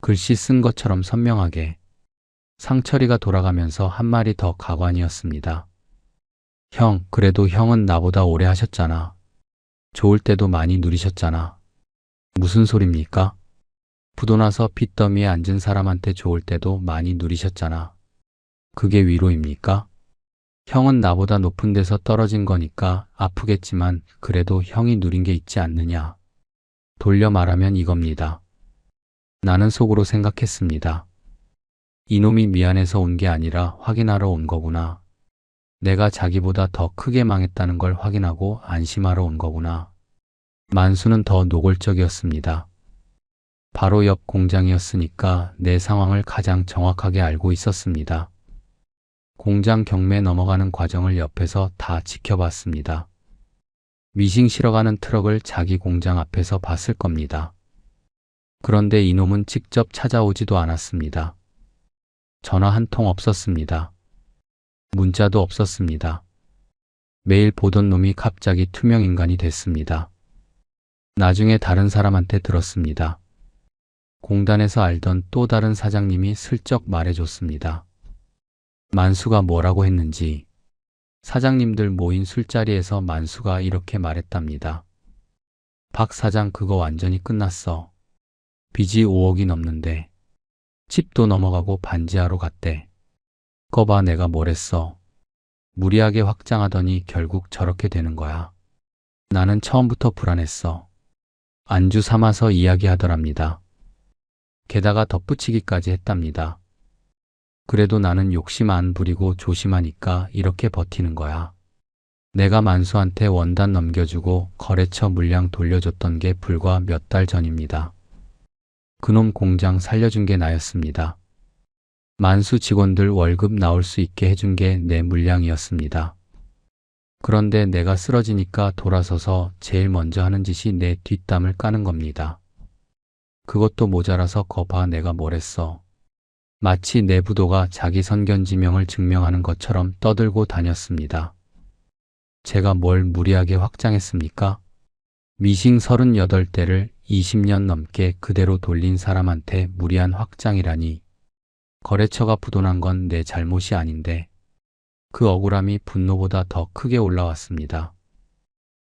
글씨 쓴 것처럼 선명하게. 상철이가 돌아가면서 한 말이 더 가관이었습니다. 형, 그래도 형은 나보다 오래 하셨잖아. 좋을 때도 많이 누리셨잖아. 무슨 소립니까? 부도 나서 빚더미에 앉은 사람한테 좋을 때도 많이 누리셨잖아. 그게 위로입니까? 형은 나보다 높은 데서 떨어진 거니까 아프겠지만 그래도 형이 누린 게 있지 않느냐. 돌려 말하면 이겁니다. 나는 속으로 생각했습니다. 이놈이 미안해서 온 게 아니라 확인하러 온 거구나. 내가 자기보다 더 크게 망했다는 걸 확인하고 안심하러 온 거구나. 만수는 더 노골적이었습니다. 바로 옆 공장이었으니까 내 상황을 가장 정확하게 알고 있었습니다. 공장 경매 넘어가는 과정을 옆에서 다 지켜봤습니다. 미싱 실어가는 트럭을 자기 공장 앞에서 봤을 겁니다. 그런데 이놈은 직접 찾아오지도 않았습니다. 전화 한 통 없었습니다. 문자도 없었습니다. 매일 보던 놈이 갑자기 투명인간이 됐습니다. 나중에 다른 사람한테 들었습니다. 공단에서 알던 또 다른 사장님이 슬쩍 말해줬습니다. 만수가 뭐라고 했는지. 사장님들 모인 술자리에서 만수가 이렇게 말했답니다. 박 사장 그거 완전히 끝났어. 빚이 5억이 넘는데 집도 넘어가고 반지하로 갔대. 거봐, 내가 뭘 했어. 무리하게 확장하더니 결국 저렇게 되는 거야. 나는 처음부터 불안했어. 안주 삼아서 이야기하더랍니다. 게다가 덧붙이기까지 했답니다. 그래도 나는 욕심 안 부리고 조심하니까 이렇게 버티는 거야. 내가 만수한테 원단 넘겨주고 거래처 물량 돌려줬던 게 불과 몇 달 전입니다. 그놈 공장 살려준 게 나였습니다. 만수 직원들 월급 나올 수 있게 해준 게 내 물량이었습니다. 그런데 내가 쓰러지니까 돌아서서 제일 먼저 하는 짓이 내 뒷담을 까는 겁니다. 그것도 모자라서 거봐, 내가 뭘 했어. 마치 내 부도가 자기 선견지명을 증명하는 것처럼 떠들고 다녔습니다. 제가 뭘 무리하게 확장했습니까? 미싱 38대를 20년 넘게 그대로 돌린 사람한테 무리한 확장이라니. 거래처가 부도난 건 내 잘못이 아닌데 그 억울함이 분노보다 더 크게 올라왔습니다.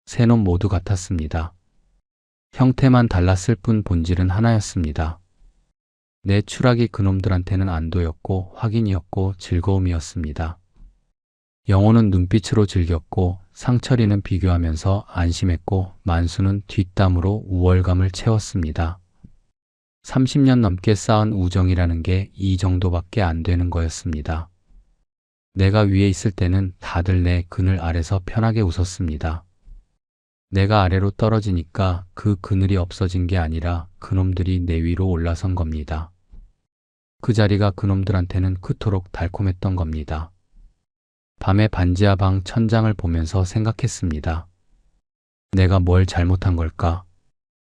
세 놈 모두 같았습니다. 형태만 달랐을 뿐 본질은 하나였습니다. 내 추락이 그놈들한테는 안도였고 확인이었고 즐거움이었습니다. 영호는 눈빛으로 즐겼고 상철이는 비교하면서 안심했고 만수는 뒷담으로 우월감을 채웠습니다. 30년 넘게 쌓은 우정이라는 게 이 정도밖에 안 되는 거였습니다. 내가 위에 있을 때는 다들 내 그늘 아래서 편하게 웃었습니다. 내가 아래로 떨어지니까 그 그늘이 없어진 게 아니라 그놈들이 내 위로 올라선 겁니다. 그 자리가 그놈들한테는 그토록 달콤했던 겁니다. 밤에 반지하 방 천장을 보면서 생각했습니다. 내가 뭘 잘못한 걸까?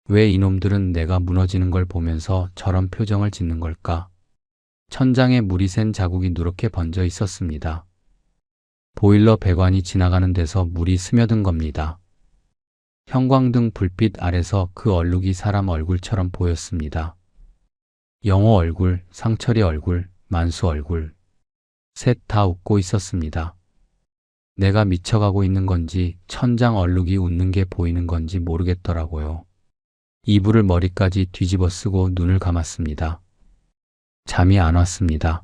왜 이놈들은 내가 무너지는 걸 보면서 저런 표정을 짓는 걸까? 천장에 물이 샌 자국이 누렇게 번져 있었습니다. 보일러 배관이 지나가는 데서 물이 스며든 겁니다. 형광등 불빛 아래서 그 얼룩이 사람 얼굴처럼 보였습니다. 영호 얼굴, 상철이 얼굴, 만수 얼굴. 셋 다 웃고 있었습니다. 내가 미쳐가고 있는 건지 천장 얼룩이 웃는 게 보이는 건지 모르겠더라고요. 이불을 머리까지 뒤집어 쓰고 눈을 감았습니다. 잠이 안 왔습니다.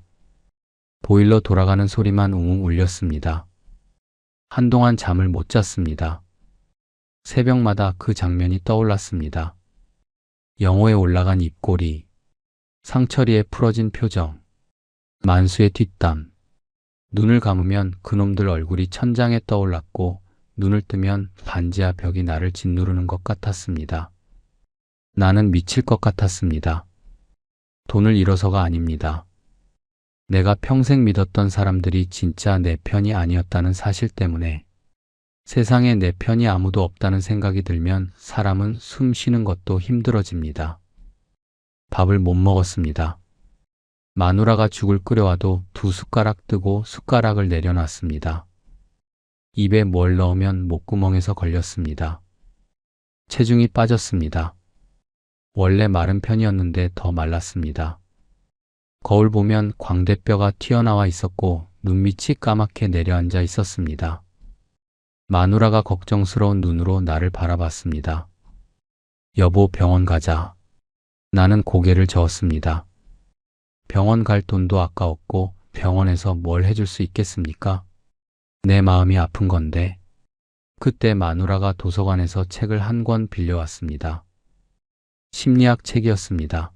보일러 돌아가는 소리만 웅웅 울렸습니다. 한동안 잠을 못 잤습니다. 새벽마다 그 장면이 떠올랐습니다. 영호에 올라간 입꼬리, 상철이의 풀어진 표정, 만수의 뒷담. 눈을 감으면 그놈들 얼굴이 천장에 떠올랐고 눈을 뜨면 반지하 벽이 나를 짓누르는 것 같았습니다. 나는 미칠 것 같았습니다. 돈을 잃어서가 아닙니다. 내가 평생 믿었던 사람들이 진짜 내 편이 아니었다는 사실 때문에 세상에 내 편이 아무도 없다는 생각이 들면 사람은 숨 쉬는 것도 힘들어집니다. 밥을 못 먹었습니다. 마누라가 죽을 끓여와도 2숟가락 뜨고 숟가락을 내려놨습니다. 입에 뭘 넣으면 목구멍에서 걸렸습니다. 체중이 빠졌습니다. 원래 마른 편이었는데 더 말랐습니다. 거울 보면 광대뼈가 튀어나와 있었고 눈밑이 까맣게 내려앉아 있었습니다. 마누라가 걱정스러운 눈으로 나를 바라봤습니다. 여보, 병원 가자. 나는 고개를 저었습니다. 병원 갈 돈도 아까웠고 병원에서 뭘 해줄 수 있겠습니까? 내 마음이 아픈 건데. 그때 마누라가 도서관에서 책을 한 권 빌려왔습니다. 심리학 책이었습니다.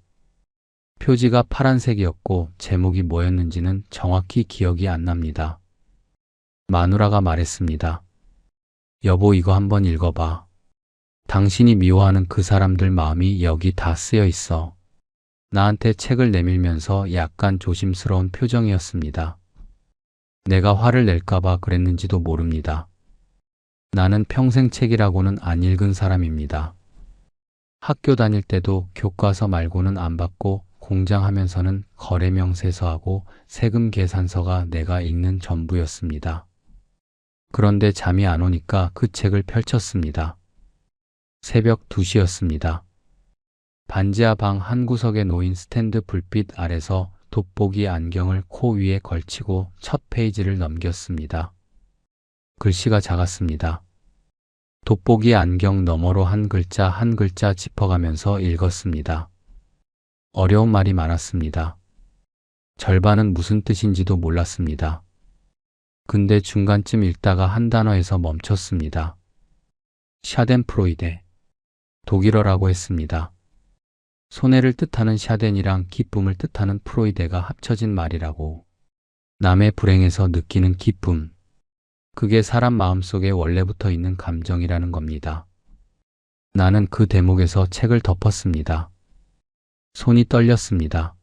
표지가 파란색이었고 제목이 뭐였는지는 정확히 기억이 안 납니다. 마누라가 말했습니다. 여보, 이거 한번 읽어봐. 당신이 미워하는 그 사람들 마음이 여기 다 쓰여 있어. 나한테 책을 내밀면서 약간 조심스러운 표정이었습니다. 내가 화를 낼까봐 그랬는지도 모릅니다. 나는 평생 책이라고는 안 읽은 사람입니다. 학교 다닐 때도 교과서 말고는 안 받고 공장 하면서는 거래명세서하고 세금 계산서가 내가 읽는 전부였습니다. 그런데 잠이 안 오니까 그 책을 펼쳤습니다. 새벽 2시였습니다. 반지하 방 한 구석에 놓인 스탠드 불빛 아래서 돋보기 안경을 코 위에 걸치고 첫 페이지를 넘겼습니다. 글씨가 작았습니다. 돋보기 안경 너머로 한 글자 한 글자 짚어가면서 읽었습니다. 어려운 말이 많았습니다. 절반은 무슨 뜻인지도 몰랐습니다. 근데 중간쯤 읽다가 한 단어에서 멈췄습니다. 샤덴프로이데. 독일어라고 했습니다. 손해를 뜻하는 샤덴이랑 기쁨을 뜻하는 프로이데가 합쳐진 말이라고. 남의 불행에서 느끼는 기쁨. 그게 사람 마음속에 원래부터 있는 감정이라는 겁니다. 나는 그 대목에서 책을 덮었습니다. 손이 떨렸습니다.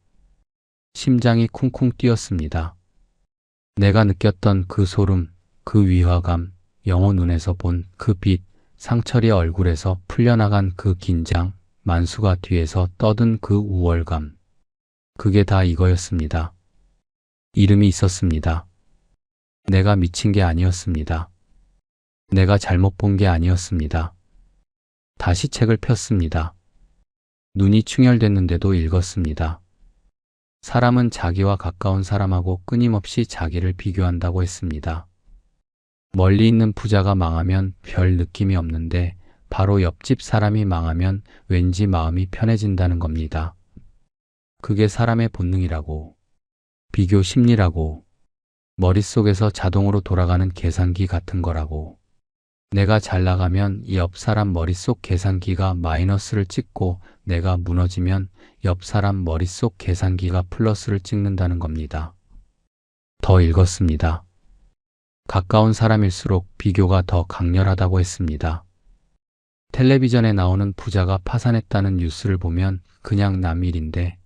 심장이 쿵쿵 뛰었습니다. 내가 느꼈던 그 소름, 그 위화감, 영호 눈에서 본 그 빛, 상철이의 얼굴에서 풀려나간 그 긴장, 만수가 뒤에서 떠든 그 우월감. 그게 다 이거였습니다. 이름이 있었습니다. 내가 미친 게 아니었습니다. 내가 잘못 본 게 아니었습니다. 다시 책을 폈습니다. 눈이 충혈됐는데도 읽었습니다. 사람은 자기와 가까운 사람하고 끊임없이 자기를 비교한다고 했습니다. 멀리 있는 부자가 망하면 별 느낌이 없는데 바로 옆집 사람이 망하면 왠지 마음이 편해진다는 겁니다. 그게 사람의 본능이라고, 비교 심리라고, 머릿속에서 자동으로 돌아가는 계산기 같은 거라고. 내가 잘 나가면 옆 사람 머릿속 계산기가 마이너스를 찍고 내가 무너지면 옆 사람 머릿속 계산기가 플러스를 찍는다는 겁니다. 더 읽었습니다. 가까운 사람일수록 비교가 더 강렬하다고 했습니다. 텔레비전에 나오는 부자가 파산했다는 뉴스를 보면 그냥 남 일인데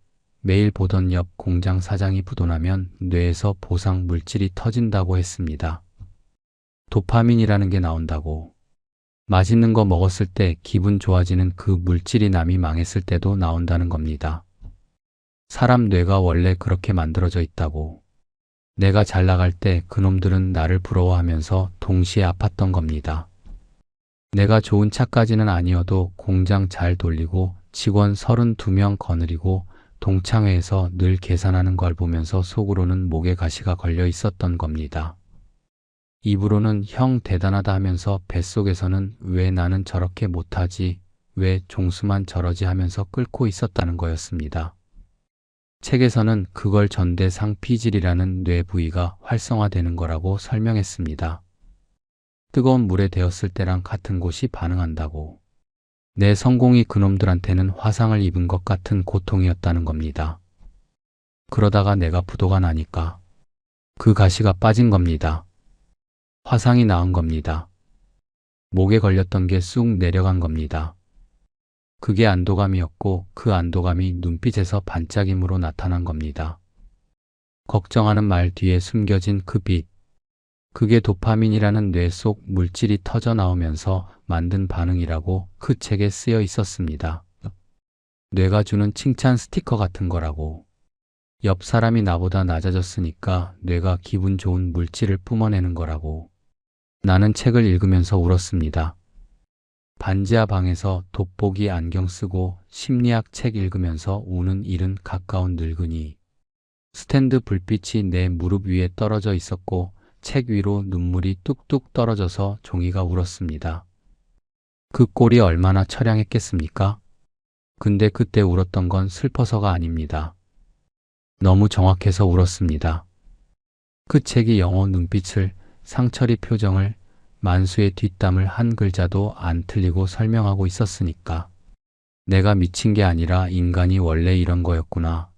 매일 보던 옆 공장 사장이 부도나면 뇌에서 보상 물질이 터진다고 했습니다. 도파민이라는 게 나온다고. 맛있는 거 먹었을 때 기분 좋아지는 그 물질이 남이 망했을 때도 나온다는 겁니다. 사람 뇌가 원래 그렇게 만들어져 있다고. 내가 잘 나갈 때 그놈들은 나를 부러워하면서 동시에 아팠던 겁니다. 내가 좋은 차까지는 아니어도 공장 잘 돌리고 직원 32명 거느리고 동창회에서 늘 계산하는 걸 보면서 속으로는 목에 가시가 걸려 있었던 겁니다. 입으로는 형 대단하다 하면서 뱃속에서는 왜 나는 저렇게 못하지, 왜 종수만 저러지 하면서 끓고 있었다는 거였습니다. 책에서는 그걸 전대상피질이라는 뇌 부위가 활성화되는 거라고 설명했습니다. 뜨거운 물에 데웠을 때랑 같은 곳이 반응한다고. 내 성공이 그놈들한테는 화상을 입은 것 같은 고통이었다는 겁니다. 그러다가 내가 부도가 나니까 그 가시가 빠진 겁니다. 화상이 나은 겁니다. 목에 걸렸던 게 쑥 내려간 겁니다. 그게 안도감이었고 그 안도감이 눈빛에서 반짝임으로 나타난 겁니다. 걱정하는 말 뒤에 숨겨진 그 빛. 그게 도파민이라는 뇌 속 물질이 터져 나오면서 만든 반응이라고 그 책에 쓰여 있었습니다. 뇌가 주는 칭찬 스티커 같은 거라고. 옆 사람이 나보다 낮아졌으니까 뇌가 기분 좋은 물질을 뿜어내는 거라고. 나는 책을 읽으면서 울었습니다. 반지하 방에서 돋보기 안경 쓰고 심리학 책 읽으면서 우는 일은 가까운 늙은이. 스탠드 불빛이 내 무릎 위에 떨어져 있었고 책 위로 눈물이 뚝뚝 떨어져서 종이가 울었습니다. 그 꼴이 얼마나 처량했겠습니까? 근데 그때 울었던 건 슬퍼서가 아닙니다. 너무 정확해서 울었습니다. 그 책이 영호 눈빛을, 상철이 표정을, 만수의 뒷담을 한 글자도 안 틀리고 설명하고 있었으니까. 내가 미친 게 아니라 인간이 원래 이런 거였구나.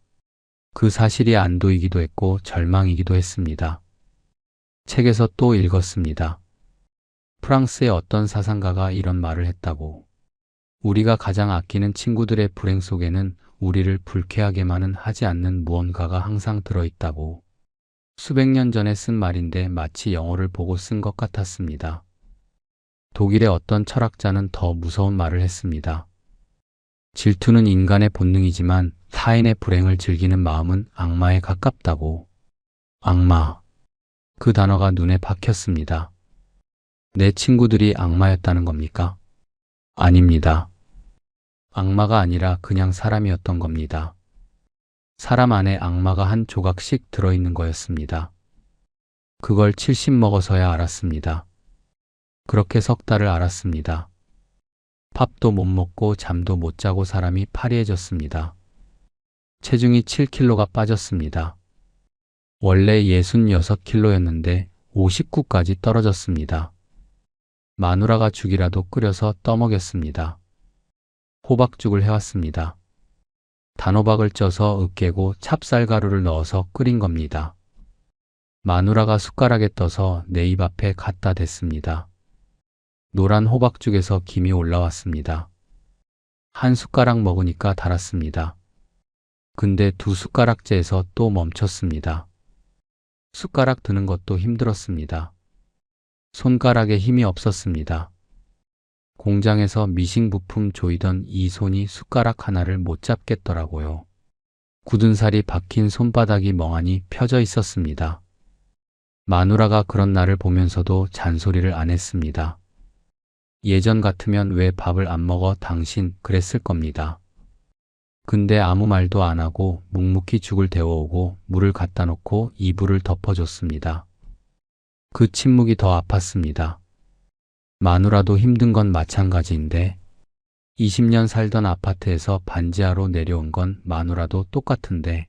그 사실이 안도이기도 했고 절망이기도 했습니다. 책에서 또 읽었습니다. 프랑스의 어떤 사상가가 이런 말을 했다고. 우리가 가장 아끼는 친구들의 불행 속에는 우리를 불쾌하게만은 하지 않는 무언가가 항상 들어있다고. 수백 년 전에 쓴 말인데 마치 영어를 보고 쓴 것 같았습니다. 독일의 어떤 철학자는 더 무서운 말을 했습니다. 질투는 인간의 본능이지만 타인의 불행을 즐기는 마음은 악마에 가깝다고. 악마. 그 단어가 눈에 박혔습니다. 내 친구들이 악마였다는 겁니까? 아닙니다. 악마가 아니라 그냥 사람이었던 겁니다. 사람 안에 악마가 한 조각씩 들어있는 거였습니다. 그걸 70 먹어서야 알았습니다. 그렇게 석 달을 알았습니다. 밥도 못 먹고 잠도 못 자고 사람이 파리해졌습니다. 체중이 7kg가 빠졌습니다. 원래 66kg였는데 59까지 떨어졌습니다. 마누라가 죽이라도 끓여서 떠먹였습니다. 호박죽을 해왔습니다. 단호박을 쪄서 으깨고 찹쌀가루를 넣어서 끓인 겁니다. 마누라가 숟가락에 떠서 내 입 앞에 갖다 댔습니다. 노란 호박죽에서 김이 올라왔습니다. 한 숟가락 먹으니까 달았습니다. 근데 두 숟가락째에서 또 멈췄습니다. 숟가락 드는 것도 힘들었습니다. 손가락에 힘이 없었습니다. 공장에서 미싱 부품 조이던 이 손이 숟가락 하나를 못 잡겠더라고요. 굳은 살이 박힌 손바닥이 멍하니 펴져 있었습니다. 마누라가 그런 나를 보면서도 잔소리를 안 했습니다. 예전 같으면 왜 밥을 안 먹어 당신 그랬을 겁니다. 근데 아무 말도 안 하고 묵묵히 죽을 데워오고 물을 갖다 놓고 이불을 덮어줬습니다. 그 침묵이 더 아팠습니다. 마누라도 힘든 건 마찬가지인데 20년 살던 아파트에서 반지하로 내려온 건 마누라도 똑같은데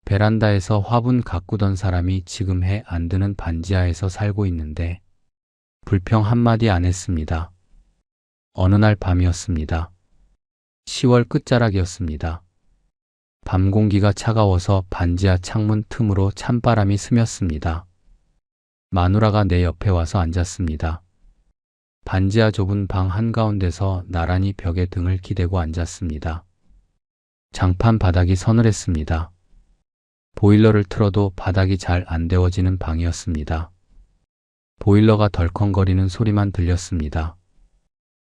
베란다에서 화분 가꾸던 사람이 지금 해 안 드는 반지하에서 살고 있는데 불평 한마디 안 했습니다. 어느 날 밤이었습니다. 10월 끝자락이었습니다. 밤 공기가 차가워서 반지하 창문 틈으로 찬바람이 스쳤습니다. 마누라가 내 옆에 와서 앉았습니다. 반지하 좁은 방 한가운데서 나란히 벽에 등을 기대고 앉았습니다. 장판 바닥이 서늘했습니다. 보일러를 틀어도 바닥이 잘 안 데워지는 방이었습니다. 보일러가 덜컹거리는 소리만 들렸습니다.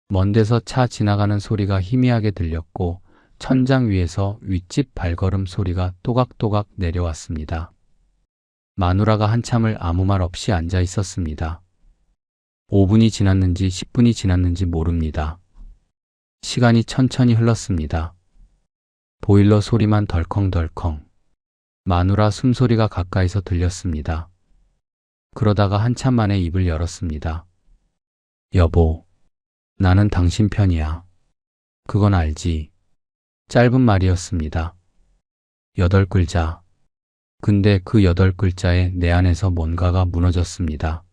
먼 데서 차 지나가는 소리가 희미하게 들렸고 천장 위에서 윗집 발걸음 소리가 또각또각 내려왔습니다. 마누라가 한참을 아무 말 없이 앉아 있었습니다. 5분이 지났는지 10분이 지났는지 모릅니다. 시간이 천천히 흘렀습니다. 보일러 소리만 덜컹덜컹. 마누라 숨소리가 가까이서 들렸습니다. 그러다가 한참 만에 입을 열었습니다. 여보, 나는 당신 편이야. 그건 알지. 짧은 말이었습니다. 8글자. 근데 그 8글자에 내 안에서 뭔가가 무너졌습니다.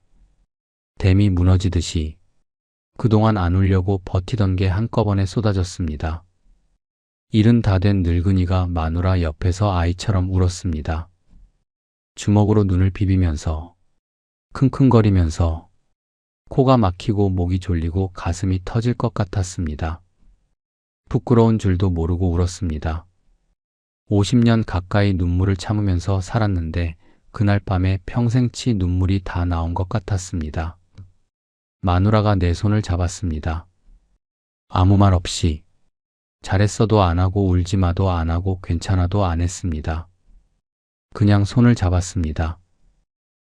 댐이 무너지듯이 그동안 안 울려고 버티던 게 한꺼번에 쏟아졌습니다. 70 다 된 늙은이가 마누라 옆에서 아이처럼 울었습니다. 주먹으로 눈을 비비면서 킁킁거리면서 코가 막히고 목이 졸리고 가슴이 터질 것 같았습니다. 부끄러운 줄도 모르고 울었습니다. 50년 가까이 눈물을 참으면서 살았는데 그날 밤에 평생치 눈물이 다 나온 것 같았습니다. 마누라가 내 손을 잡았습니다. 아무 말 없이. 잘했어도 안 하고 울지마도 안 하고 괜찮아도 안 했습니다. 그냥 손을 잡았습니다.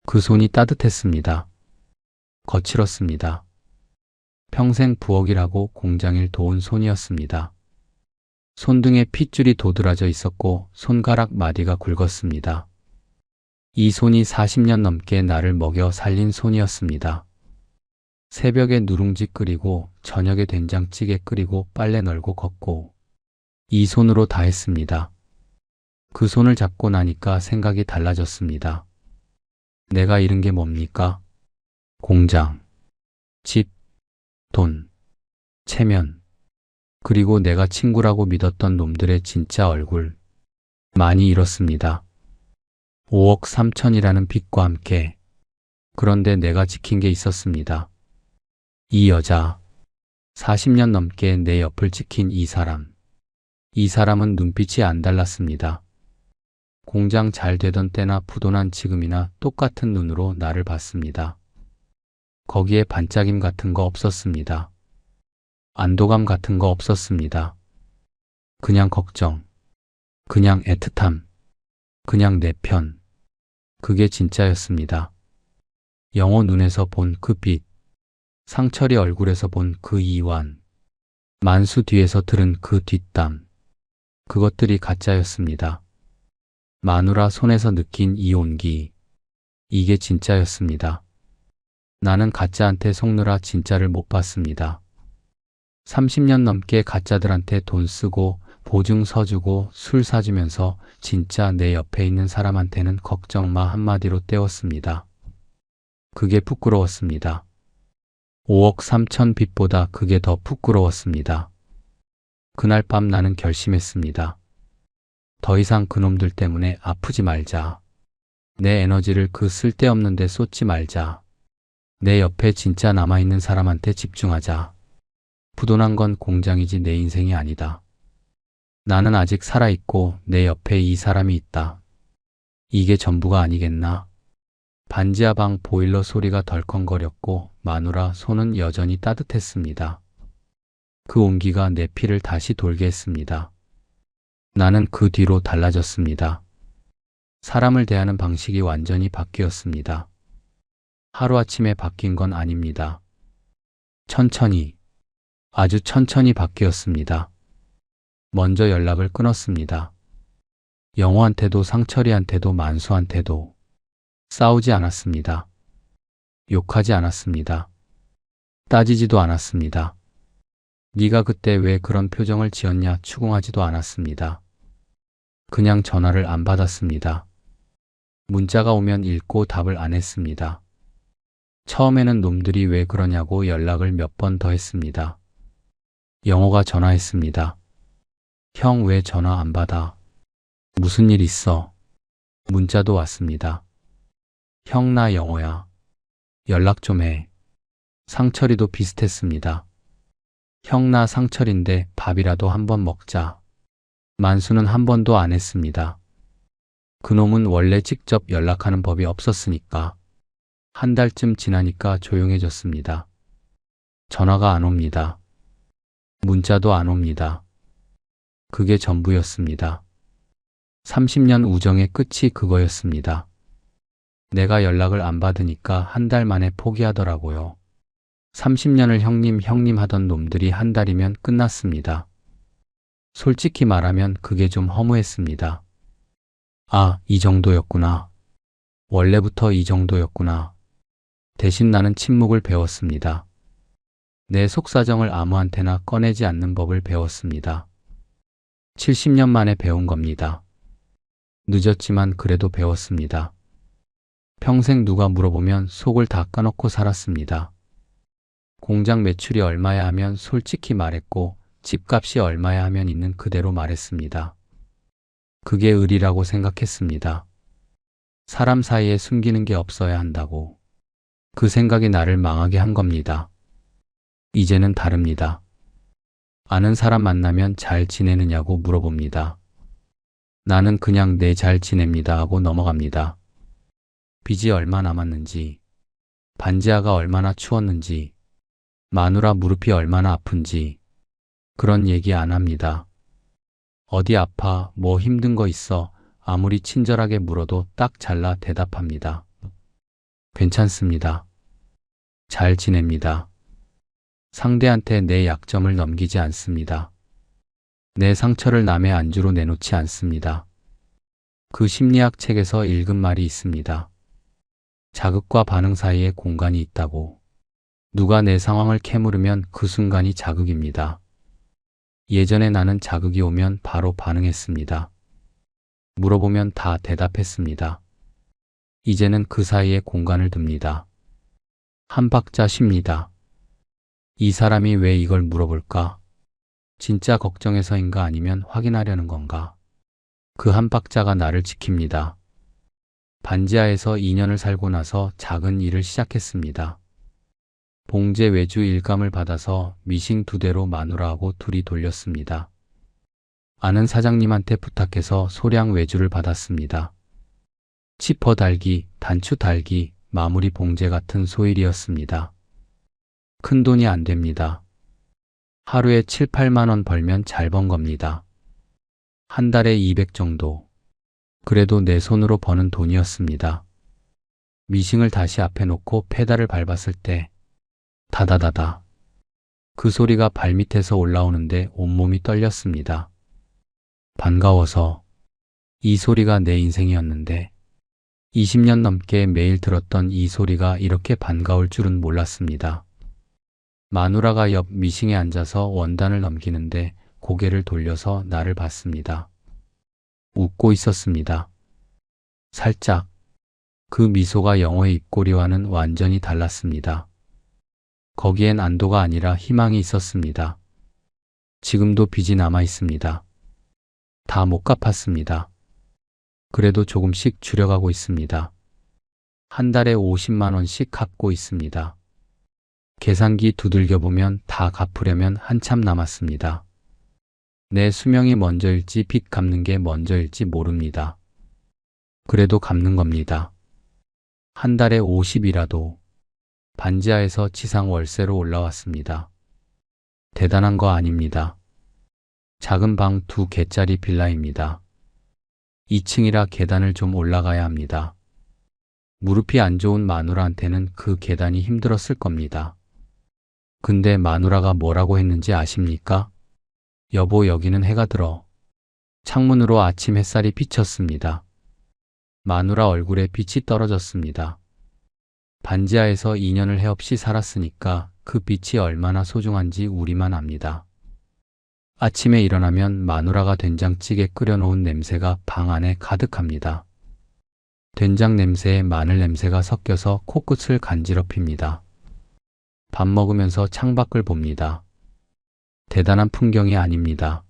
그 손이 따뜻했습니다. 거칠었습니다. 평생 부엌일하고 공장일 도운 손이었습니다. 손등에 핏줄이 도드라져 있었고 손가락 마디가 굵었습니다. 이 손이 40년 넘게 나를 먹여 살린 손이었습니다. 새벽에 누룽지 끓이고 저녁에 된장찌개 끓이고 빨래 널고 걷고 이 손으로 다 했습니다. 그 손을 잡고 나니까 생각이 달라졌습니다. 내가 잃은 게 뭡니까? 공장, 집, 돈, 체면, 그리고 내가 친구라고 믿었던 놈들의 진짜 얼굴. 많이 잃었습니다. 5억 3천이라는 빚과 함께. 그런데 내가 지킨 게 있었습니다. 이 여자, 40년 넘게 내 옆을 지킨 이 사람. 이 사람은 눈빛이 안 달랐습니다. 공장 잘 되던 때나 부도난 지금이나 똑같은 눈으로 나를 봤습니다. 거기에 반짝임 같은 거 없었습니다. 안도감 같은 거 없었습니다. 그냥 걱정, 그냥 애틋함, 그냥 내 편. 그게 진짜였습니다. 영호 눈에서 본 그 빛, 상철이 얼굴에서 본 그 이완, 만수 뒤에서 들은 그 뒷담. 그것들이 가짜였습니다. 마누라 손에서 느낀 이 온기, 이게 진짜였습니다. 나는 가짜한테 속느라 진짜를 못 봤습니다. 30년 넘게 가짜들한테 돈 쓰고 보증 서주고 술 사주면서 진짜 내 옆에 있는 사람한테는 걱정 마 한마디로 때웠습니다. 그게 부끄러웠습니다. 5억 3천 빚보다 그게 더 부끄러웠습니다. 그날 밤 나는 결심했습니다. 더 이상 그놈들 때문에 아프지 말자. 내 에너지를 그 쓸데없는 데 쏟지 말자. 내 옆에 진짜 남아있는 사람한테 집중하자. 부도난 건 공장이지 내 인생이 아니다. 나는 아직 살아있고 내 옆에 이 사람이 있다. 이게 전부가 아니겠나? 반지하 방 보일러 소리가 덜컹거렸고 마누라 손은 여전히 따뜻했습니다. 그 온기가 내 피를 다시 돌게 했습니다. 나는 그 뒤로 달라졌습니다. 사람을 대하는 방식이 완전히 바뀌었습니다. 하루아침에 바뀐 건 아닙니다. 천천히, 아주 천천히 바뀌었습니다. 먼저 연락을 끊었습니다. 영호한테도 상철이한테도 만수한테도 싸우지 않았습니다. 욕하지 않았습니다. 따지지도 않았습니다. 네가 그때 왜 그런 표정을 지었냐 추궁하지도 않았습니다. 그냥 전화를 안 받았습니다. 문자가 오면 읽고 답을 안 했습니다. 처음에는 놈들이 왜 그러냐고 연락을 몇 번 더 했습니다. 영호가 전화했습니다. 형 왜 전화 안 받아? 무슨 일 있어? 문자도 왔습니다. 형 나 영호야. 연락 좀 해. 상철이도 비슷했습니다. 형 나 상철인데 밥이라도 한번 먹자. 만수는 한 번도 안 했습니다. 그놈은 원래 직접 연락하는 법이 없었으니까. 한 달쯤 지나니까 조용해졌습니다. 전화가 안 옵니다. 문자도 안 옵니다. 그게 전부였습니다. 30년 우정의 끝이 그거였습니다. 내가 연락을 안 받으니까 한 달 만에 포기하더라고요. 30년을 형님 하던 놈들이 한 달이면 끝났습니다. 솔직히 말하면 그게 좀 허무했습니다. 아, 이 정도였구나. 원래부터 이 정도였구나. 대신 나는 침묵을 배웠습니다. 내 속사정을 아무한테나 꺼내지 않는 법을 배웠습니다. 70년 만에 배운 겁니다. 늦었지만 그래도 배웠습니다. 평생 누가 물어보면 속을 다 까놓고 살았습니다. 공장 매출이 얼마야 하면 솔직히 말했고 집값이 얼마야 하면 있는 그대로 말했습니다. 그게 의리라고 생각했습니다. 사람 사이에 숨기는 게 없어야 한다고. 그 생각이 나를 망하게 한 겁니다. 이제는 다릅니다. 아는 사람 만나면 잘 지내느냐고 물어봅니다. 나는 그냥 네 잘 지냅니다 하고 넘어갑니다. 빚이 얼마 남았는지, 반지하가 얼마나 추웠는지, 마누라 무릎이 얼마나 아픈지 그런 얘기 안 합니다. 어디 아파, 뭐 힘든 거 있어 아무리 친절하게 물어도 딱 잘라 대답합니다. 괜찮습니다. 잘 지냅니다. 상대한테 내 약점을 넘기지 않습니다. 내 상처를 남의 안주로 내놓지 않습니다. 그 심리학 책에서 읽은 말이 있습니다. 자극과 반응 사이에 공간이 있다고. 누가 내 상황을 캐물으면 그 순간이 자극입니다. 예전에 나는 자극이 오면 바로 반응했습니다. 물어보면 다 대답했습니다. 이제는 그 사이에 공간을 둡니다. 한 박자 쉽니다. 이 사람이 왜 이걸 물어볼까? 진짜 걱정해서인가 아니면 확인하려는 건가? 그 한 박자가 나를 지킵니다. 반지하에서 2년을 살고 나서 작은 일을 시작했습니다. 봉제 외주 일감을 받아서 미싱 2대로 마누라하고 둘이 돌렸습니다. 아는 사장님한테 부탁해서 소량 외주를 받았습니다. 치퍼 달기, 단추 달기, 마무리 봉제 같은 소일이었습니다. 큰 돈이 안 됩니다. 하루에 7, 8만 원 벌면 잘 번 겁니다. 한 달에 200 정도. 그래도 내 손으로 버는 돈이었습니다. 미싱을 다시 앞에 놓고 페달을 밟았을 때 다다다다. 그 소리가 발밑에서 올라오는데 온몸이 떨렸습니다. 반가워서. 이 소리가 내 인생이었는데 20년 넘게 매일 들었던 이 소리가 이렇게 반가울 줄은 몰랐습니다. 마누라가 옆 미싱에 앉아서 원단을 넘기는데 고개를 돌려서 나를 봤습니다. 웃고 있었습니다. 살짝. 그 미소가 영호의 입꼬리와는 완전히 달랐습니다. 거기엔 안도가 아니라 희망이 있었습니다. 지금도 빚이 남아 있습니다. 다 못 갚았습니다. 그래도 조금씩 줄여가고 있습니다. 한 달에 50만 원씩 갚고 있습니다. 계산기 두들겨 보면 다 갚으려면 한참 남았습니다. 내 수명이 먼저일지 빚 갚는 게 먼저일지 모릅니다. 그래도 갚는 겁니다. 한 달에 50이라도. 반지하에서 지상 월세로 올라왔습니다. 대단한 거 아닙니다. 작은 방 2개짜리 빌라입니다. 2층이라 계단을 좀 올라가야 합니다. 무릎이 안 좋은 마누라한테는 그 계단이 힘들었을 겁니다. 근데 마누라가 뭐라고 했는지 아십니까? 여보, 여기는 해가 들어. 창문으로 아침 햇살이 비쳤습니다. 마누라 얼굴에 빛이 떨어졌습니다. 반지하에서 2년을 해 없이 살았으니까 그 빛이 얼마나 소중한지 우리만 압니다. 아침에 일어나면 마누라가 된장찌개 끓여놓은 냄새가 방 안에 가득합니다. 된장 냄새에 마늘 냄새가 섞여서 코끝을 간지럽힙니다. 밥 먹으면서 창밖을 봅니다. 대단한 풍경이 아닙니다.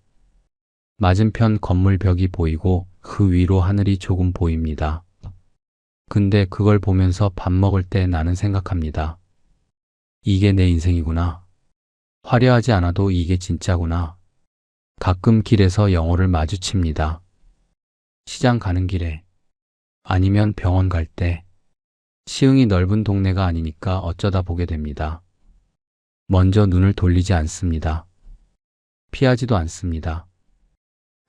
맞은편 건물 벽이 보이고 그 위로 하늘이 조금 보입니다. 근데 그걸 보면서 밥 먹을 때 나는 생각합니다. 이게 내 인생이구나. 화려하지 않아도 이게 진짜구나. 가끔 길에서 영호를 마주칩니다. 시장 가는 길에, 아니면 병원 갈 때. 시흥이 넓은 동네가 아니니까 어쩌다 보게 됩니다. 먼저 눈을 돌리지 않습니다. 피하지도 않습니다.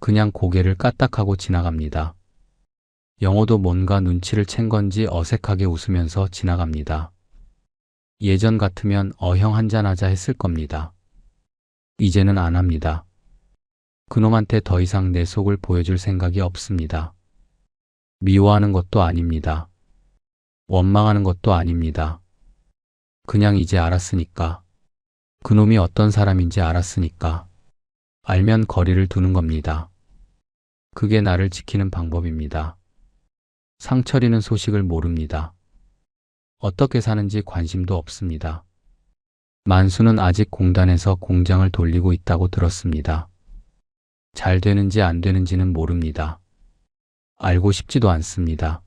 그냥 고개를 까딱하고 지나갑니다. 영호도 뭔가 눈치를 챈 건지 어색하게 웃으면서 지나갑니다. 예전 같으면 형 한잔하자 했을 겁니다. 이제는 안 합니다. 그놈한테 더 이상 내 속을 보여줄 생각이 없습니다. 미워하는 것도 아닙니다. 원망하는 것도 아닙니다. 그냥 이제 알았으니까. 그놈이 어떤 사람인지 알았으니까. 알면 거리를 두는 겁니다. 그게 나를 지키는 방법입니다. 상철이는 소식을 모릅니다. 어떻게 사는지 관심도 없습니다. 만수는 아직 공단에서 공장을 돌리고 있다고 들었습니다. 잘 되는지 안 되는지는 모릅니다. 알고 싶지도 않습니다.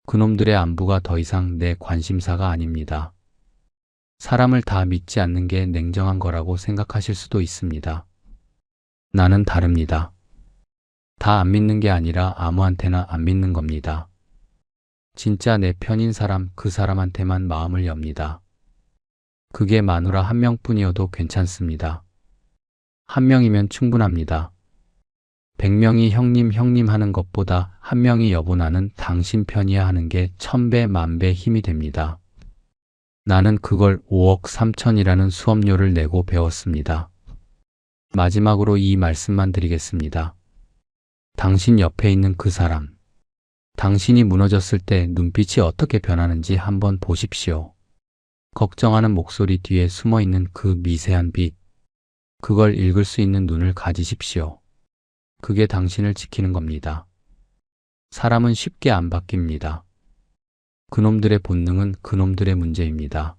그놈들의 안부가 더 이상 내 관심사가 아닙니다. 사람을 다 믿지 않는 게 냉정한 거라고 생각하실 수도 있습니다. 나는 다릅니다. 다 안 믿는 게 아니라 아무한테나 안 믿는 겁니다. 진짜 내 편인 사람, 그 사람한테만 마음을 엽니다. 그게 마누라 한 명뿐이어도 괜찮습니다. 한 명이면 충분합니다. 100명이 형님 하는 것보다 한 명이 여보 나는 당신 편이야 하는 게 1000배 만배 힘이 됩니다. 나는 그걸 5억 3천이라는 수업료를 내고 배웠습니다. 마지막으로 이 말씀만 드리겠습니다. 당신 옆에 있는 그 사람, 당신이 무너졌을 때 눈빛이 어떻게 변하는지 한번 보십시오. 걱정하는 목소리 뒤에 숨어 있는 그 미세한 빛, 그걸 읽을 수 있는 눈을 가지십시오. 그게 당신을 지키는 겁니다. 사람은 쉽게 안 바뀝니다. 그놈들의 본능은 그놈들의 문제입니다.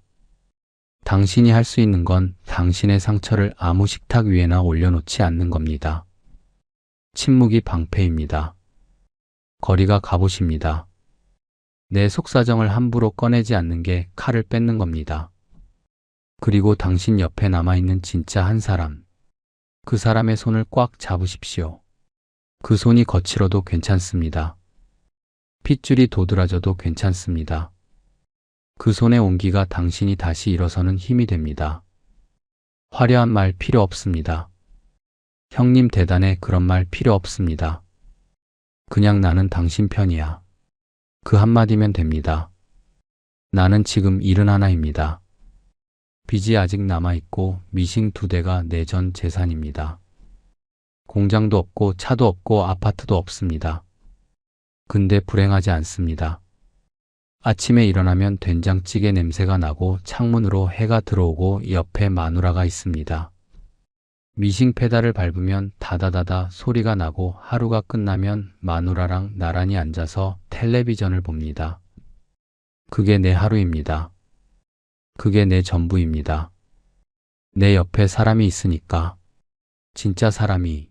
당신이 할 수 있는 건 당신의 상처를 아무 식탁 위에나 올려놓지 않는 겁니다. 침묵이 방패입니다. 거리가 갑옷입니다. 내 속사정을 함부로 꺼내지 않는 게 칼을 뺏는 겁니다. 그리고 당신 옆에 남아있는 진짜 한 사람, 그 사람의 손을 꽉 잡으십시오. 그 손이 거칠어도 괜찮습니다. 핏줄이 도드라져도 괜찮습니다. 그 손의 온기가 당신이 다시 일어서는 힘이 됩니다. 화려한 말 필요 없습니다. 형님 대단해 그런 말 필요 없습니다. 그냥 나는 당신 편이야. 그 한마디면 됩니다. 나는 지금 71입니다. 빚이 아직 남아있고 미싱 2대가 내 전 재산입니다. 공장도 없고 차도 없고 아파트도 없습니다. 근데 불행하지 않습니다. 아침에 일어나면 된장찌개 냄새가 나고 창문으로 해가 들어오고 옆에 마누라가 있습니다. 미싱 페달을 밟으면 다다다다 소리가 나고 하루가 끝나면 마누라랑 나란히 앉아서 텔레비전을 봅니다. 그게 내 하루입니다. 그게 내 전부입니다. 내 옆에 사람이 있으니까. 진짜 사람이